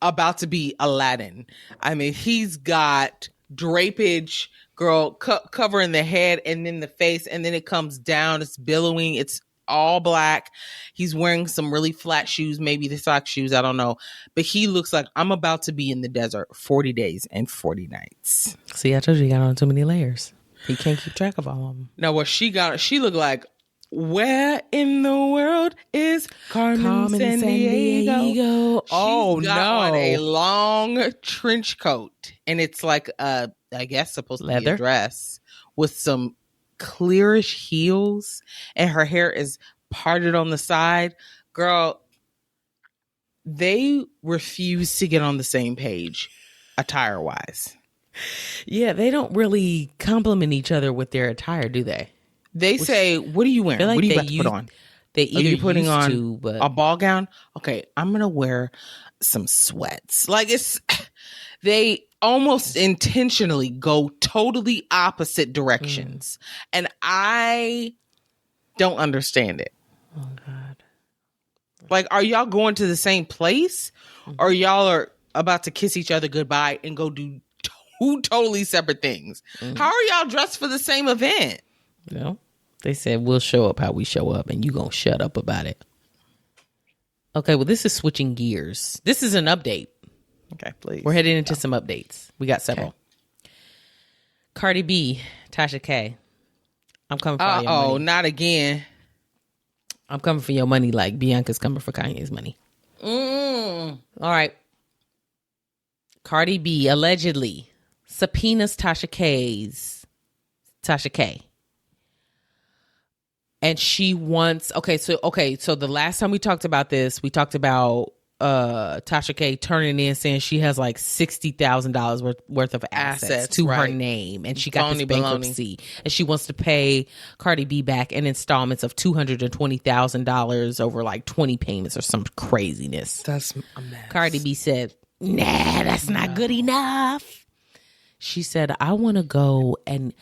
about to be Aladdin. I mean, he's got drapage, girl, covering the head and then the face, and then it comes down. It's billowing. It's all black. He's wearing some really flat shoes, maybe the sock shoes. I don't know. But he looks like I'm about to be in the desert 40 days and 40 nights. See, I told you he got on too many layers. He can't keep track of all of them. Now, what she looked like, where in the world is Carmen Sandiego? Oh, She's got on a long trench coat, and it's like I guess supposed to be a dress with some clearish heels, and her hair is parted on the side. Girl, they refuse to get on the same page attire wise. Yeah, they don't really compliment each other with their attire, do they? They say, what are you wearing? Like what are you about to put on? They either you putting used on to, but a ball gown? Okay, I'm gonna wear some sweats. Like they almost intentionally go totally opposite directions, and I don't understand it. Oh God! Like, are y'all going to the same place, or y'all are about to kiss each other goodbye and go do two totally separate things? How are y'all dressed for the same event? No, they said we'll show up how we show up, and you gonna shut up about it. Okay, well, this is switching gears. This is an update. Okay, please. We're heading into some updates. We got several. Okay. Cardi B, Tasha K. I'm coming for your money. Oh, not again. I'm coming for your money like Bianca's coming for Kanye's money. All right. Cardi B allegedly subpoenas Tasha K. And she wants, so the last time we talked about this, we talked about Tasha K turning in saying she has like $60,000 worth of assets to her name, and she got this bankruptcy, and she wants to pay Cardi B back in installments of $220,000 over like 20 payments or some craziness. That's a mess. Cardi B said, "Nah, that's not good enough." She said, "I want to go and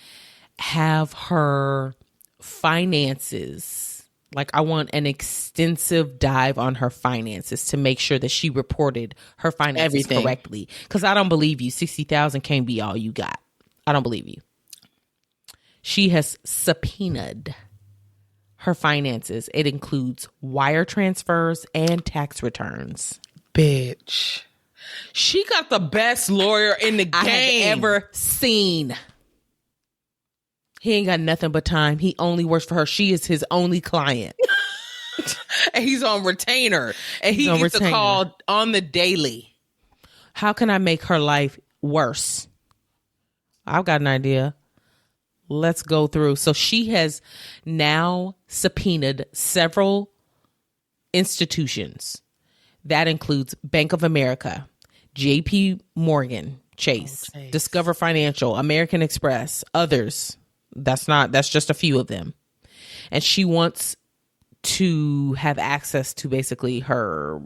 have her finances." Like, I want an extensive dive on her finances to make sure that she reported her finances correctly. Because I don't believe you. 60,000 can't be all you got. I don't believe you. She has subpoenaed her finances. It includes wire transfers and tax returns. Bitch. She got the best lawyer in the game I have ever seen. He ain't got nothing but time. He only works for her. She is his only client. And he's on retainer. And he gets a call on the daily. How can I make her life worse? I've got an idea. Let's go through. So she has now subpoenaed several institutions. That includes Bank of America, JP Morgan Chase, Discover Financial, American Express, others. That's just a few of them. And she wants to have access to basically her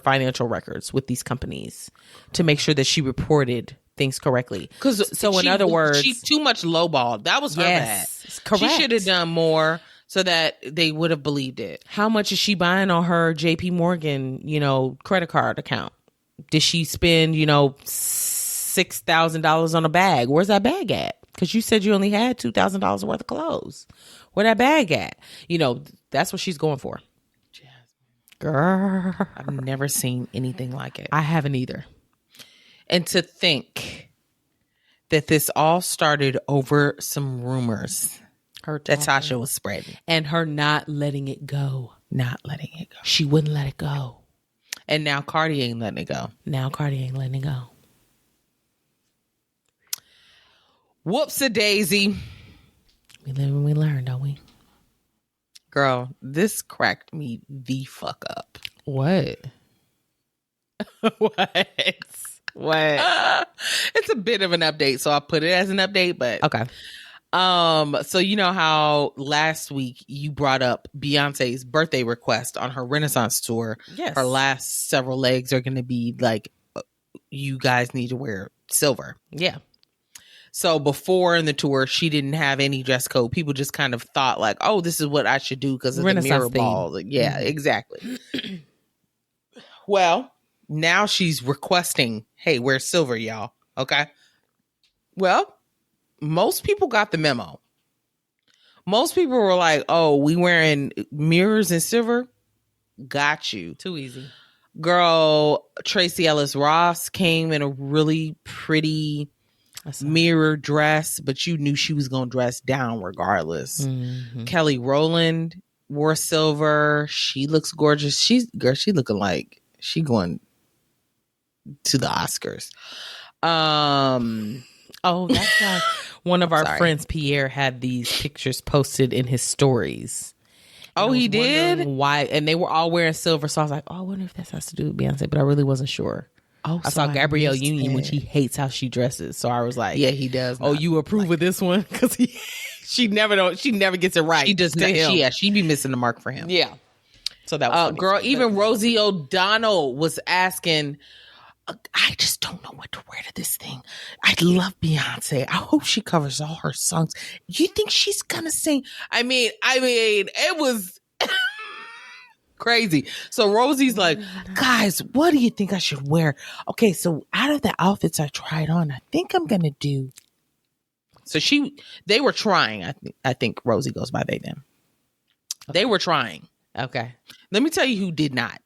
financial records with these companies to make sure that she reported things correctly. So in other words, she too much lowballed. That was her bad. Correct. She should have done more so that they would have believed it. How much is she buying on her JP Morgan, credit card account? Did she spend, $6,000 on a bag? Where's that bag at? Because you said you only had $2,000 worth of clothes. Where that bag at? That's what she's going for. Jasmine. Girl. I've never seen anything like it. I haven't either. And to think that this all started over some rumors that Tasha was spreading. And her not letting it go. Not letting it go. She wouldn't let it go. And now Cardi ain't letting it go. Whoops-a-daisy. We live and we learn, don't we? Girl, this cracked me the fuck up. What? What? It's a bit of an update, so I'll put it as an update, but okay. So you know how last week you brought up Beyonce's birthday request on her Renaissance tour. Yes. Her last several legs are going to be like, you guys need to wear silver. Yeah. So before in the tour, she didn't have any dress code. People just kind of thought like, oh, this is what I should do because of the mirror ball. Yeah, exactly. Well, now she's requesting, hey, wear silver, y'all. Okay. Well, most people got the memo. Most people were like, oh, we wearing mirrors and silver? Got you. Too easy. Girl, Tracee Ellis Ross came in a really pretty mirror dress, but you knew she was going to dress down regardless. Mm-hmm. Kelly Rowland wore silver. She looks gorgeous. She looking like she going to the Oscars. Oh, that's why one of our friends, Pierre, had these pictures posted in his stories. Oh, he did? Why? And they were all wearing silver. So I was like, oh, I wonder if that has to do with Beyonce, but I really wasn't sure. Oh, I saw Gabrielle Union when she hates how she dresses. So I was like, yeah, he does. Oh, you approve of this one? Because She never gets it right. She does not. She be missing the mark for him. Yeah. So that was funny. Girl, even Rosie O'Donnell was asking, I just don't know what to wear to this thing. I love Beyonce. I hope she covers all her songs. You think she's gonna sing? I mean, it was crazy. So Rosie's like, guys, what do you think I should wear? Okay, so out of the outfits I tried on, I think I'm gonna do. So they were trying. I think Rosie goes by they them. Okay. They were trying. Okay. Let me tell you who did not.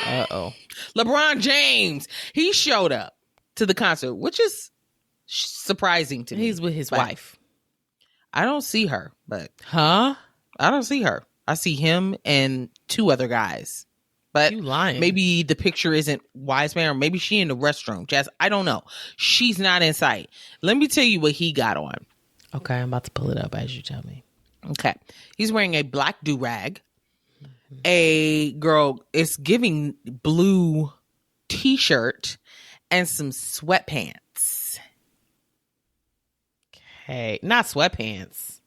Uh-oh. LeBron James. He showed up to the concert, which is surprising to me. He's with his wife. I don't see her, but... Huh? I don't see her. I see him and 2 other guys. But you lying. Maybe the picture isn't Wiseman, or maybe she in the restroom. Jess, I don't know. She's not in sight. Let me tell you what he got on. Okay, I'm about to pull it up as you tell me. Okay. He's wearing a black do-rag. A girl is giving blue t-shirt and some sweatpants. Okay. Not sweatpants.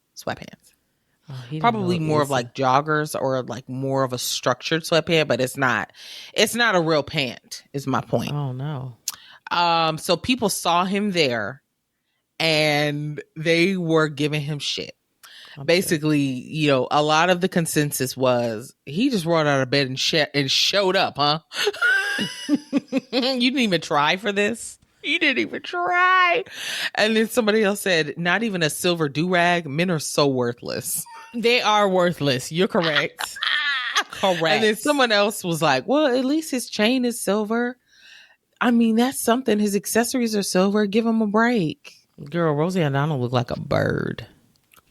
Oh, probably more of like joggers or like more of a structured sweatpant, but it's not a real pant is my point. Oh no. So people saw him there and they were giving him shit. Basically, a lot of the consensus was he just rolled out of bed and showed up, huh? You didn't even try for this? You didn't even try. And then somebody else said, not even a silver do-rag. Men are so worthless. They are worthless. You're correct. Correct. And then someone else was like, well, at least his chain is silver. I mean, that's something. His accessories are silver. Give him a break. Girl, Rosie O'Donnell looked like a bird.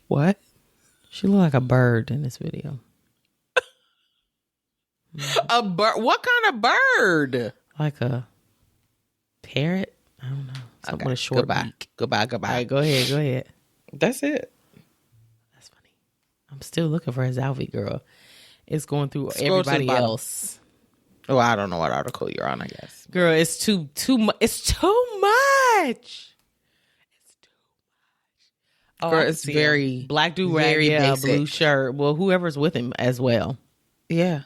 What? She looked like a bird in this video. A bird? What kind of bird? Like a parrot? I don't know. Something with a short beak. Goodbye. All right, go ahead. That's it. That's funny. I'm still looking for his outfit, girl. It's going through Scroll everybody else. Oh, I don't know what article you're on, I guess. Girl, it's too much. It's too much. Oh, girl, it's very black do-rag, yeah, basic. Blue shirt. Well, whoever's with him as well. Yeah.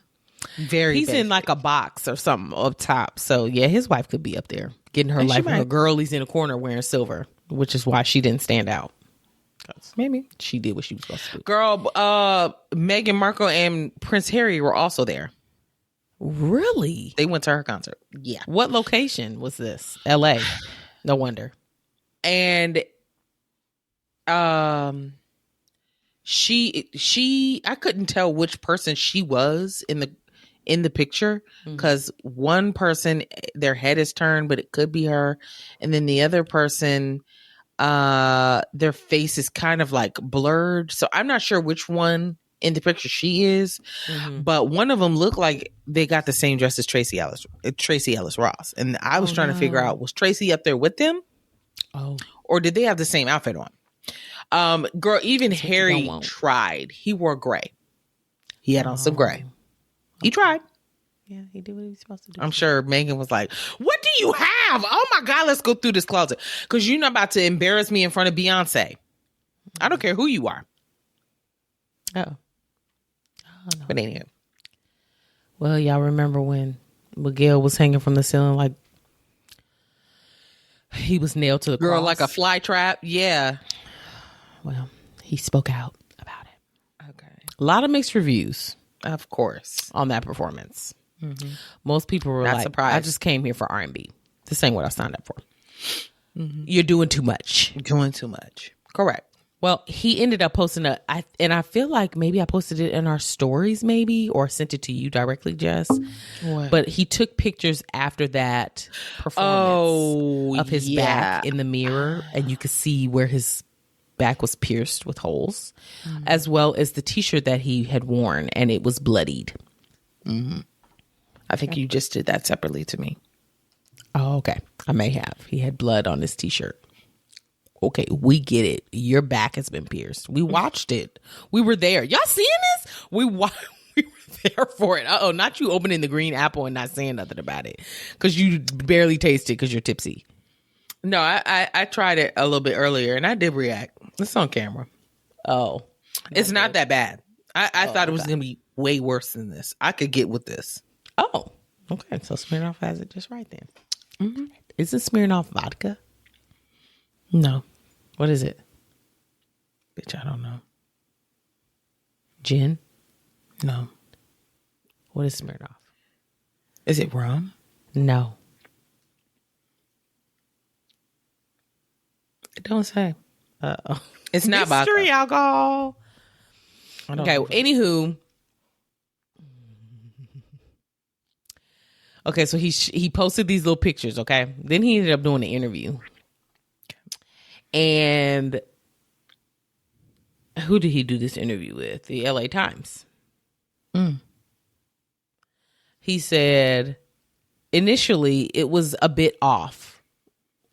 Very He's basic. in like a box or something up top. So, yeah, his wife could be up there getting her life. Her girlie's in a corner wearing silver, which is why she didn't stand out. Maybe. She did what she was supposed to do. Girl, Meghan Markle and Prince Harry were also there. Really? They went to her concert. Yeah. What location was this? LA. No wonder. And she I couldn't tell which person she was in the picture, because one person, their head is turned, but it could be her, and then the other person, their face is kind of like blurred, so I'm not sure which one in the picture she is, but one of them looked like they got the same dress as Tracy Ellis Ross, and I was trying to figure out, was Tracy up there with them, or did they have the same outfit on? Girl, even Harry tried. He wore gray. He had on some gray. He tried. Yeah, he did what he was supposed to do. I'm sure Megan was like, what do you have? Oh my God, let's go through this closet. Because you're not about to embarrass me in front of Beyonce. I don't care who you are. Oh, no. But anyway. Well, y'all remember when Miguel was hanging from the ceiling like he was nailed to the girl cross? Like a fly trap? Yeah. Well, he spoke out about it. Okay. A lot of mixed reviews. Of course. On that performance. Most people were not surprised. I just came here for R&B. This ain't what I signed up for. You're doing too much. Doing too much. Correct. Well, he ended up posting and I feel like maybe I posted it in our stories maybe, or sent it to you directly, Jess. What? But he took pictures after that performance of his back in the mirror, and you could see where his back was pierced with holes, as well as the t-shirt that he had worn, and it was bloodied. I think you just did that separately to me. Oh, okay. I may have. He had blood on his t-shirt. Okay, we get it. Your back has been pierced. We watched it. We were there. Y'all seeing this? We were there for it. Uh-oh, not you opening the green apple and not saying nothing about it, because you barely tasted because you're tipsy. No, I tried it a little bit earlier and I did react. It's on camera. Oh. It's not that bad. I thought it was going to be way worse than this. I could get with this. Oh. Okay. So Smirnoff has it just right then. Mm-hmm. Is it Smirnoff vodka? No. What is it? Bitch, I don't know. Gin? No. What is Smirnoff? Is it rum? No. It don't say. Uh-oh. It's not vodka. Mystery alcohol. Okay, well, anywho. Okay, so he posted these little pictures, okay? Then he ended up doing an interview. And who did he do this interview with? The LA Times. He said, initially, it was a bit off.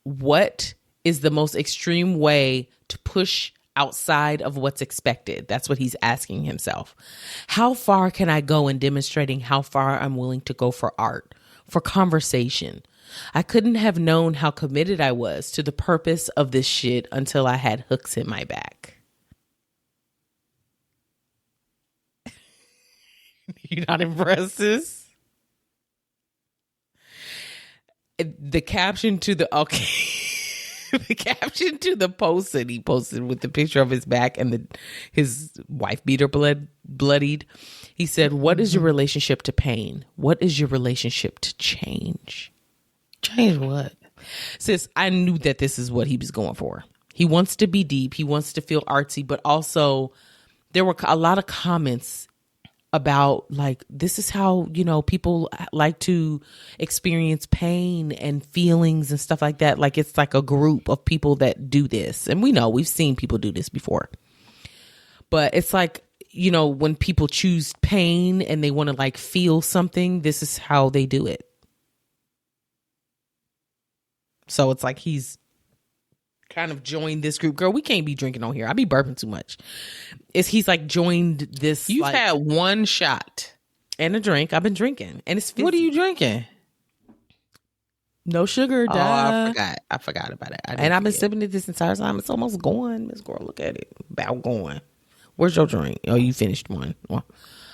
What is the most extreme way to push outside of what's expected? That's what he's asking himself. How far can I go in demonstrating how far I'm willing to go for art, for conversation? I couldn't have known how committed I was to the purpose of this shit until I had hooks in my back. You not impressed, sis? The caption to the the caption to the post that he posted with the picture of his back and his wife beater bloodied. He said, "What is your relationship to pain? What is your relationship to change?" Change what? Sis, I knew that this is what he was going for. He wants to be deep. He wants to feel artsy, but also there were a lot of comments about like, this is how, people like to experience pain and feelings and stuff like that. Like, it's like a group of people that do this. And we've seen people do this before. But it's like, when people choose pain and they want to like feel something, this is how they do it. So it's like he's kind of joined this group. Girl, we can't be drinking on here. I be burping too much. He's like joined this. You've had one shot and a drink. I've been drinking, and it's fizzy. What are you drinking? No sugar. Duh. Oh, I forgot about it. And I've been sipping it this entire time. It's almost gone. Miss Girl, look at it. About going. Where's your drink? Oh, you finished one. Well,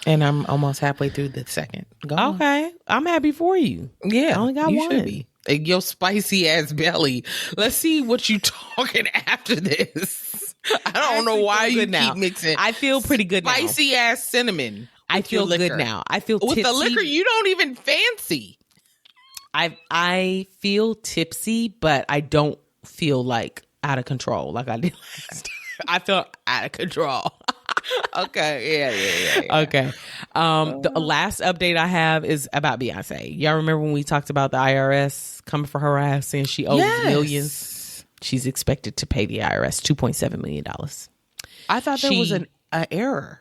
and I'm almost halfway through the second. Go on. I'm happy for you. Yeah, I only got one. Should be. Your spicy ass belly. Let's see what you talking after this. I don't know why you keep mixing. I feel pretty good spicy now. Spicy ass cinnamon. I feel good now. I feel with tipsy. The liquor you don't even fancy. I feel tipsy, but I don't feel like out of control like I did last time. I feel out of control. Okay. Yeah. Okay. The last update I have is about Beyonce. Y'all remember when we talked about the IRS coming for her ass and she owes millions? She's expected to pay the IRS $2.7 million. I thought there was an error.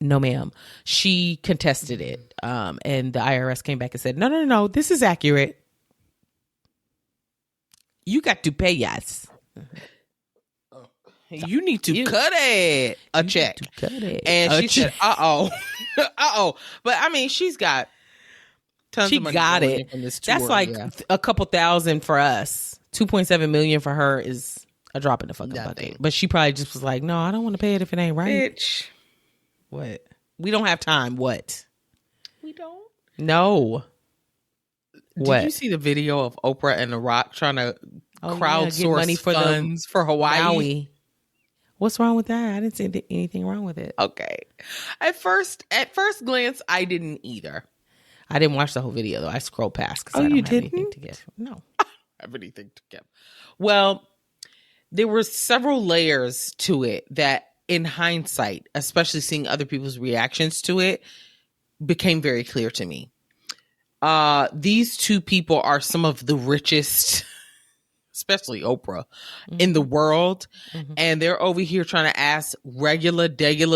No, ma'am. She contested it. And the IRS came back and said, no, this is accurate. You got to pay us. You need to cut it a check. Cut it. And she said, uh-oh. But I mean, she's got tons of money. She got it. From this tour. That's like a couple thousand for us. 2.7 million for her is a drop in the fucking bucket. But she probably just was like, no, I don't want to pay it if it ain't right. Bitch. What? We don't have time. What? We don't? No. What? Did you see the video of Oprah and The Rock trying to crowdsource money for funds for Hawaii? Maui. What's wrong with that? I didn't see anything wrong with it. Okay. At first glance, I didn't either. I didn't watch the whole video, though. I scrolled past because I don't have anything to give. No. Have anything to give. Well, there were several layers to it that, in hindsight, especially seeing other people's reactions to it, became very clear to me. These two people are some of the richest, especially Oprah, in the world. Mm-hmm. And they're over here trying to ask regular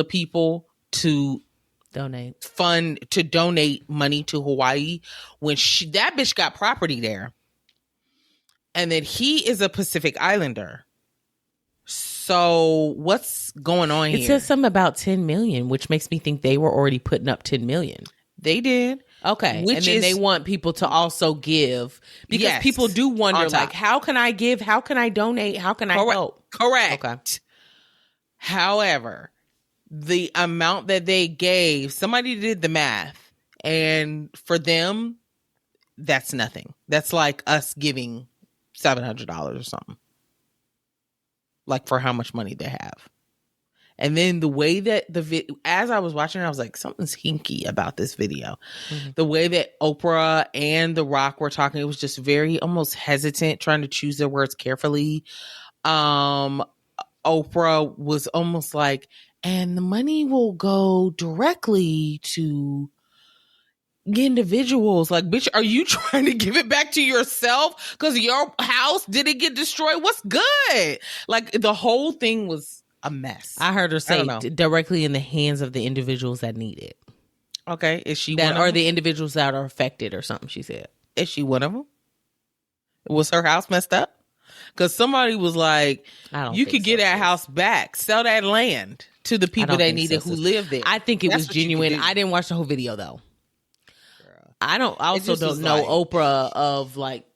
people to donate money to Hawaii when that bitch got property there. And then he is a Pacific Islander. So what's going on here? It says something about 10 million, which makes me think they were already putting up 10 million. They did. Okay. And then they want people to also give because people do wonder, like, how can I give? How can I donate? How can I help? Correct. Okay. However, the amount that they gave, somebody did the math, and for them, that's nothing. That's like us giving $700 or something. Like for how much money they have. And then the way that as I was watching it, I was like, something's hinky about this video. Mm-hmm. The way that Oprah and The Rock were talking, it was just very almost hesitant, trying to choose their words carefully. Oprah was almost like, and the money will go directly to individuals. Like, bitch, are you trying to give it back to yourself because your house didn't get destroyed? What's good? Like, the whole thing was a mess. I heard her say directly in the hands of the individuals that need it. Okay, is she that, one or of the them? individuals that are affected or something? She said, is she one of them? Was her house messed up? Because somebody was like, you could get that house back, sell that land to the people that need it who live there. I think it was genuine. I didn't watch the whole video though. I don't know Oprah of like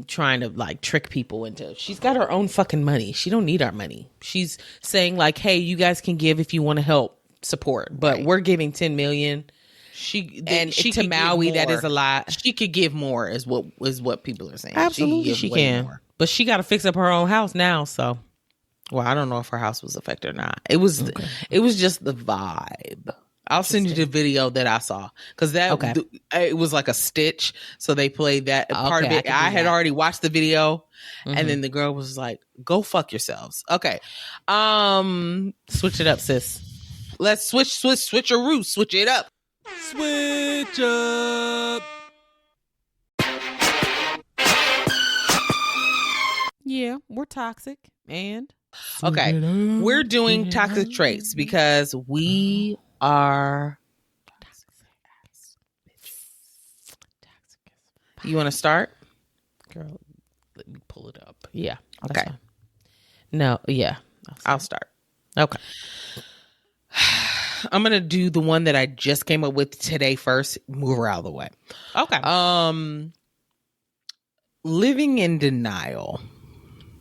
trying to like trick people into. She's got her own fucking money. She don't need our money. She's saying like, hey, you guys can give if you want to help support, but we're giving 10 million. She to Maui, that is a lot. She could give more is what people are saying. Absolutely, she can. More. But she got to fix up her own house now. So, well, I don't know if her house was affected or not. It was just the vibe. I'll send you the video that I saw because it was like a stitch. So they played that part of it. I had already watched the video, and then the girl was like, "Go fuck yourselves." Okay, switch it up, sis. Let's switch your roots. Switch it up. Switch up. Yeah, we're toxic and okay. We're doing toxic traits because we are. You want to start? Girl, let me pull it up. Yeah. Okay. Fine. No, yeah. I'll start. Okay. I'm going to do the one that I just came up with today first. Move her out of the way. Okay. Living in denial.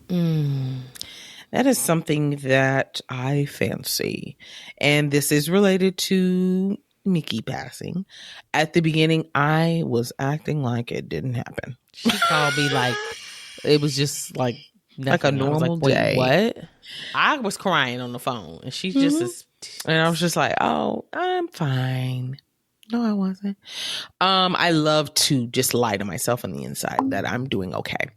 That is something that I fancy. And this is related to Mickey passing. At the beginning, I was acting like it didn't happen. She called me like it was just like nothing. Like a normal day. What? I was crying on the phone, and she just and I was just like, "Oh, I'm fine." No, I wasn't. I love to just lie to myself on the inside that I'm doing okay.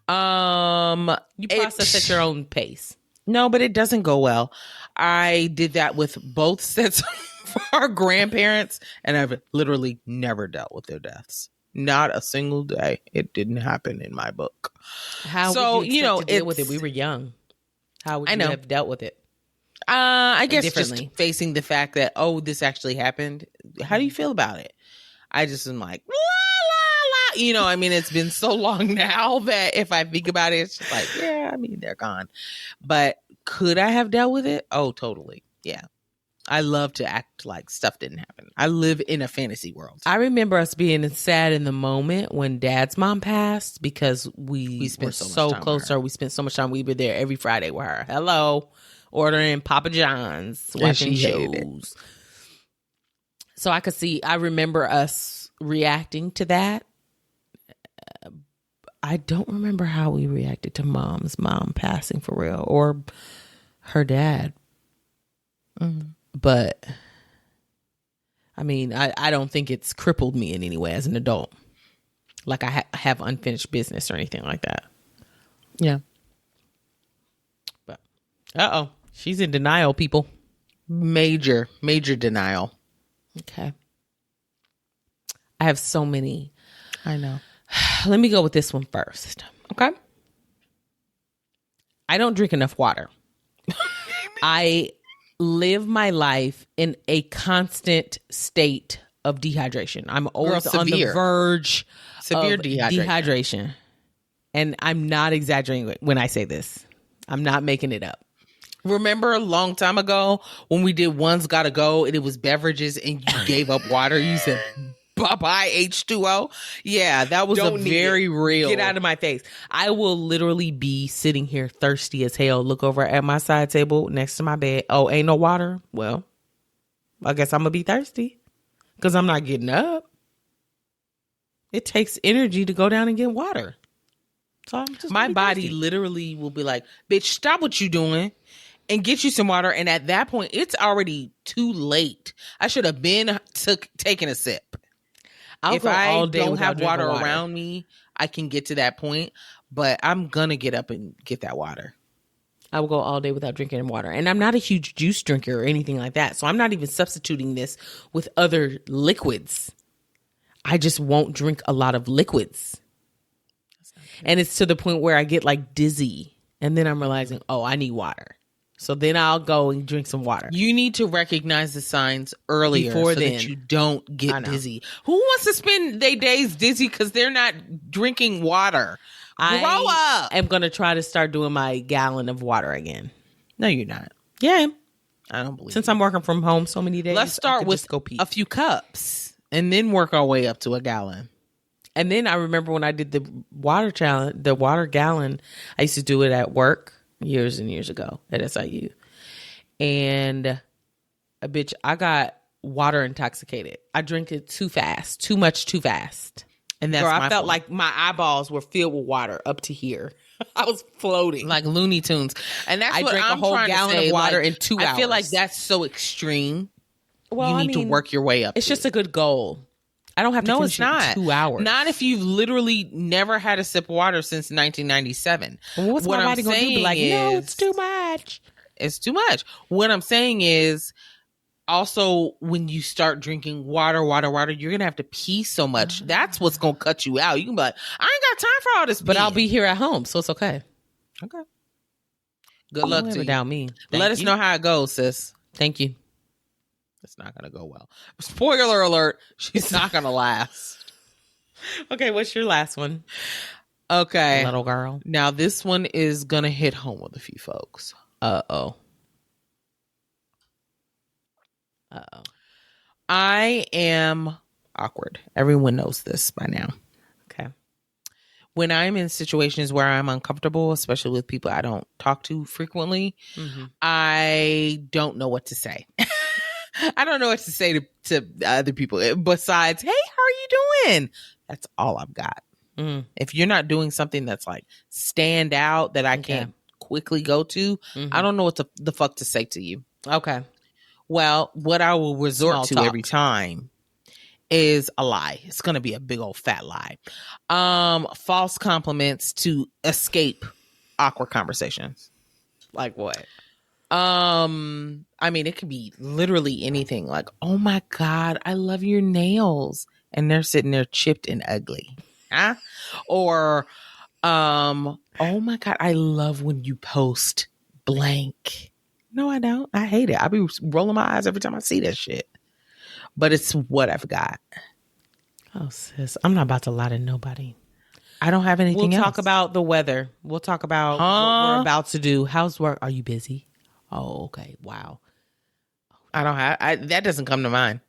You process at your own pace. No, but it doesn't go well. I did that with both sets of our grandparents, and I've literally never dealt with their deaths. Not a single day. It didn't happen in my book. How would you expect to deal with it? We were young. How would you have dealt with it? I guess just facing the fact that, this actually happened. How do you feel about it? I just am like, la, la, la. I mean, it's been so long now that if I think about it, it's just like, yeah, I mean, they're gone. But could I have dealt with it? Oh, totally. Yeah. I love to act like stuff didn't happen. I live in a fantasy world. I remember us being sad in the moment when Dad's mom passed because we were so close to her. We spent so much time. We were there every Friday with her. Hello. Ordering Papa John's, watching shows. So I remember us reacting to that. I don't remember how we reacted to Mom's mom passing for real or her dad. But I mean, I don't think it's crippled me in any way as an adult. Like I have unfinished business or anything like that. Yeah. But she's in denial, people. Major denial. Okay. I have so many. I know. Let me go with this one first. Okay. I don't drink enough water. I live my life in a constant state of dehydration. I'm always on the verge of dehydration. And I'm not exaggerating when I say this. I'm not making it up. Remember a long time ago when we did One's Gotta Go and it was beverages and you gave up water? You said, buy H2O. Yeah, that was very real. Get out of my face. I will literally be sitting here thirsty as hell. Look over at my side table next to my bed. Oh, ain't no water? Well, I guess I'm going to be thirsty because I'm not getting up. It takes energy to go down and get water. So my body literally will be like, bitch, stop what you doing and get you some water. And at that point, it's already too late. I should have been taking a sip. If I don't have water around me, I can get to that point. But I'm going to get up and get that water. I will go all day without drinking water. And I'm not a huge juice drinker or anything like that. So I'm not even substituting this with other liquids. I just won't drink a lot of liquids. And it's to the point where I get like dizzy. And then I'm realizing, oh, I need water. So then I'll go and drink some water. You need to recognize the signs earlier so that you don't get dizzy. Who wants to spend their days dizzy because they're not drinking water? Grow up. I'm going to try to start doing my gallon of water again. No, you're not. Yeah. I don't believe Since I'm working from home so many days. Let's start with a few cups and then work our way up to a gallon. And then I remember when I did the water challenge, the water gallon, I used to do it at work. Years and years ago at SIU. And I got water intoxicated. I drank it too fast, too much, too fast. And that's I felt like my eyeballs were filled with water up to here. I was floating like Looney Tunes. And that's what drank I'm a whole gallon of water in 2 hours. I feel like that's so extreme. Well, you need to work your way up. It's just a good goal. I don't have to finish it in 2 hours. Not if you've literally never had a sip of water since 1997. Well, what's my body going to do? Be like, no, it's too much. It's too much. What I'm saying is also when you start drinking water, you're going to have to pee so much. That's what's going to cut you out. You can be like, I ain't got time for all this peeing. But I'll be here at home, so it's okay. Okay. Good luck to you. Without me. Let us know how it goes, sis. Thank you. It's not going to go well. Spoiler alert, she's not going to last. Okay, what's your last one? Okay. Little girl. Now, this one is going to hit home with a few folks. Uh-oh. I am awkward. Everyone knows this by now. Okay. When I'm in situations where I'm uncomfortable, especially with people I don't talk to frequently, I don't know what to say. I don't know what to say to other people besides, hey, how are you doing? That's all I've got. If you're not doing something that's like stand out that I can't quickly go to, I don't know what the fuck to say to you. Okay. Well, what I will resort to every time is a lie. It's going to be a big old fat lie. False compliments to escape awkward conversations. Like what? I mean, it could be literally anything like, oh my God, I love your nails. And they're sitting there chipped and ugly. Huh? Or, oh my God, I love when you post blank. No, I don't. I hate it. I be rolling my eyes every time I see that shit. But it's what I've got. Oh, sis, I'm not about to lie to nobody. I don't have anything else. We'll talk about the weather. We'll talk about what we're about to do. How's work? Are you busy? Oh, okay. Wow. I don't have, that doesn't come to mind.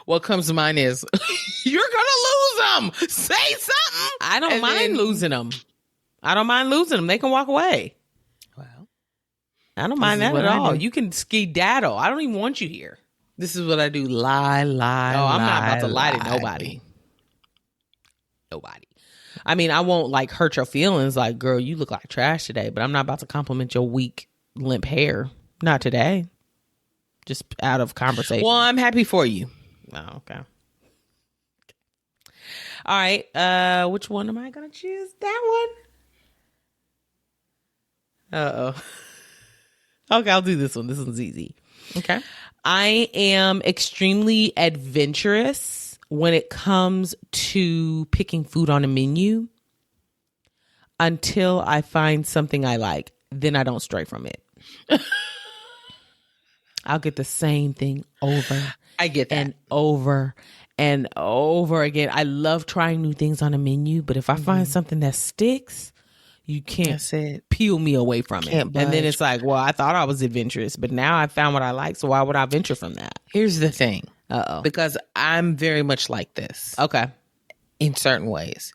What comes to mind is, you're going to lose them. Say something. I don't mind losing them. I don't mind losing them. They can walk away. Well, I don't mind that at all. You can skedaddle. I don't even want you here. This is what I do. Lie. Oh, I'm not about to lie to nobody. Nobody. I mean, I won't like hurt your feelings. Like, girl, you look like trash today. But I'm not about to compliment your weak, limp hair. Not today. Just out of conversation. Well, I'm happy for you. Oh, okay. All right. Which one am I going to choose? That one? Uh-oh. Okay, I'll do this one. This one's easy. Okay. I am extremely adventurous when it comes to picking food on a menu until I find something I like. Then I don't stray from it. I'll get the same thing over. I get that. And over and over again. I love trying new things on a menu, but if I find something that sticks, you can't peel me away from it. And then it's like, well, I thought I was adventurous, but now I found what I like, so why would I venture from that? Here's the thing. Because I'm very much like this. Okay. In certain ways.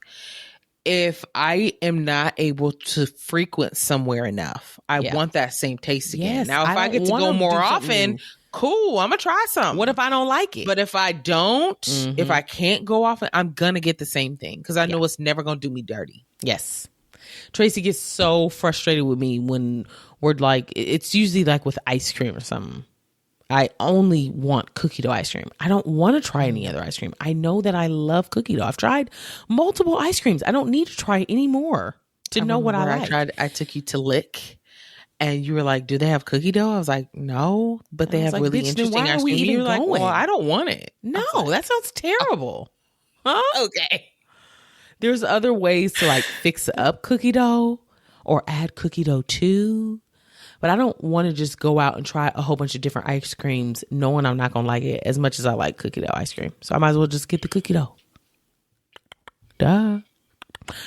If I am not able to frequent somewhere enough, I want that same taste again. Now, if I get to go more often, cool, I'm going to try something. What if I don't like it? But if I don't, if I can't go often, I'm going to get the same thing because I know it's never going to do me dirty. Yes. Tracy gets so frustrated with me when we're like, it's usually like with ice cream or something. I only want cookie dough ice cream. I don't want to try any other ice cream. I know that I love cookie dough. I've tried multiple ice creams. I don't need to try any more to know what I like. I took you to Lick and you were like, do they have cookie dough? I was like, no, but they have like, really interesting ice cream. You were like, well, I don't want it. No, that sounds terrible. Huh? Okay. There's other ways to like fix up cookie dough or add cookie dough too. But I don't want to just go out and try a whole bunch of different ice creams knowing I'm not going to like it as much as I like cookie dough ice cream. So I might as well just get the cookie dough. Duh.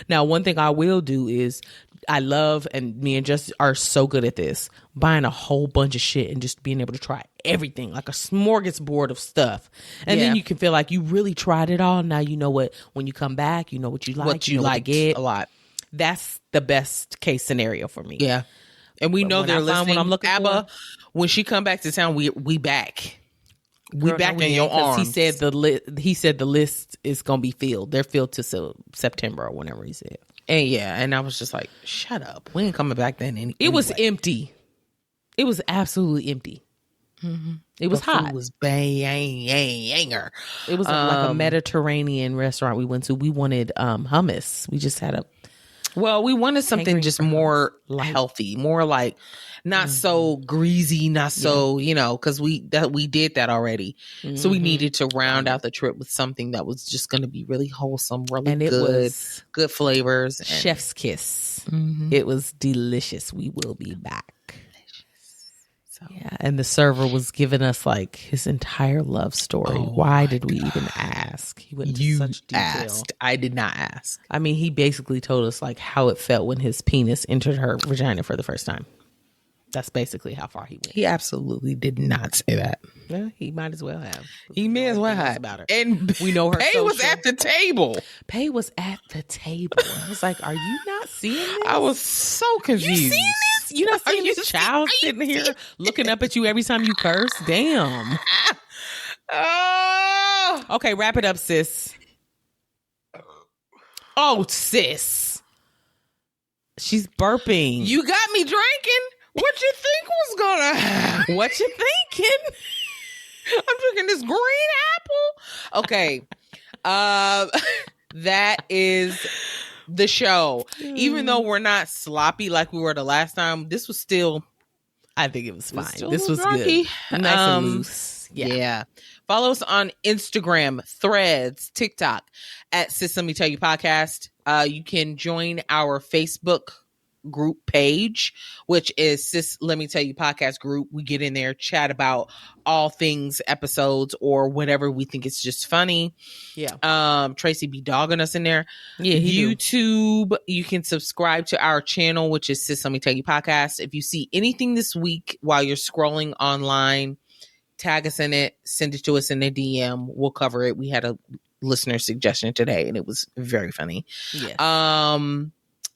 Now, one thing I will do is I love, and me and Jess are so good at this, buying a whole bunch of shit and just being able to try everything, like a smorgasbord of stuff. And then you can feel like you really tried it all. Now you know what, when you come back, you know what you like. What you like it a lot. That's the best case scenario for me. Yeah. And we know they're listening. When I'm looking ABBA, when she come back to town, we back. We back in your arms. He said the list is gonna be filled. They're filled to September or whenever he said. And I was just like, shut up. We ain't coming back then. Anyway. It was empty. It was absolutely empty. Mm-hmm. It was hot. It was banger. It was like a Mediterranean restaurant we went to. We wanted hummus. We just had we wanted something just more healthy, more like not so greasy, not so, because we did that already. Mm-hmm. So we needed to round out the trip with something that was just going to be really wholesome, really and good flavors. Chef's kiss. Mm-hmm. It was delicious. We will be back. So. Yeah, and the server was giving us like his entire love story. Why did we even ask? He went into such detail. Asked. I did not ask. I mean, he basically told us like how it felt when his penis entered her vagina for the first time. That's basically how far he went. He absolutely did not say that. Yeah, he might as well have. He may as well have about her. And we know her. Pay was at the table. Pay was at the table. I was like, "Are you not seeing this?" I was so confused. You seeing this? You not seeing this child sitting here looking up at you every time you curse? Damn. Okay, wrap it up, sis. Oh, sis. She's burping. You got me drinking. What you think was gonna happen? What you thinking? I'm drinking this green apple. Okay. That is the show. Even though we're not sloppy like we were the last time, this was still, I think it was fine. This was good. Nice and loose. Yeah. Follow us on Instagram, Threads, TikTok at Sis Let Me Tell You Podcast. You can join our Facebook group page, which is Sis Let Me Tell You Podcast group. We get in there, chat about all things episodes or whatever we think is just funny. Yeah. Tracy be dogging us in there. Yeah. YouTube, you can subscribe to our channel, which is Sis Let Me Tell You Podcast. If you see anything this week while you're scrolling online, tag us in it, send it to us in a DM. We'll cover it. We had a listener suggestion today and it was very funny. Yes.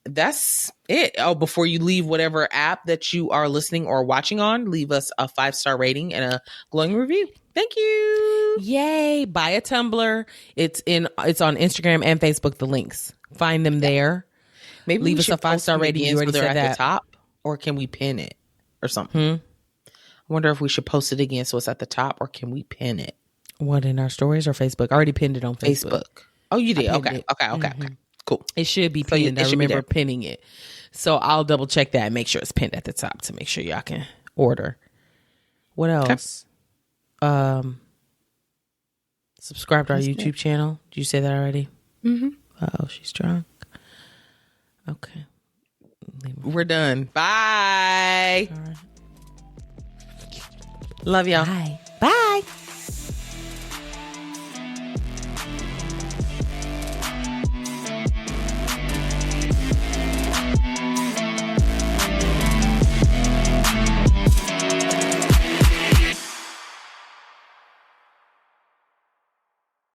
That's it. Oh, before you leave whatever app that you are listening or watching on, leave us a 5-star rating and a glowing review. Thank you. Yay. Buy a Tumblr. It's on Instagram and Facebook, the links. Find them there. Maybe leave us a 5-star rating. You already said at the top, or can we pin it or something? I wonder if we should post it again so it's at the top, or can we pin it? What, in our stories or Facebook? I already pinned it on Facebook. Oh, you did? Okay. Cool. It should be pinned. I remember pinning it. So I'll double check that and make sure it's pinned at the top to make sure y'all can order. What else? Okay. Subscribe to our YouTube channel. Did you say that already? Mm-hmm. Oh, she's drunk. Okay. We're done. Bye. All right. Love y'all. Bye. Bye.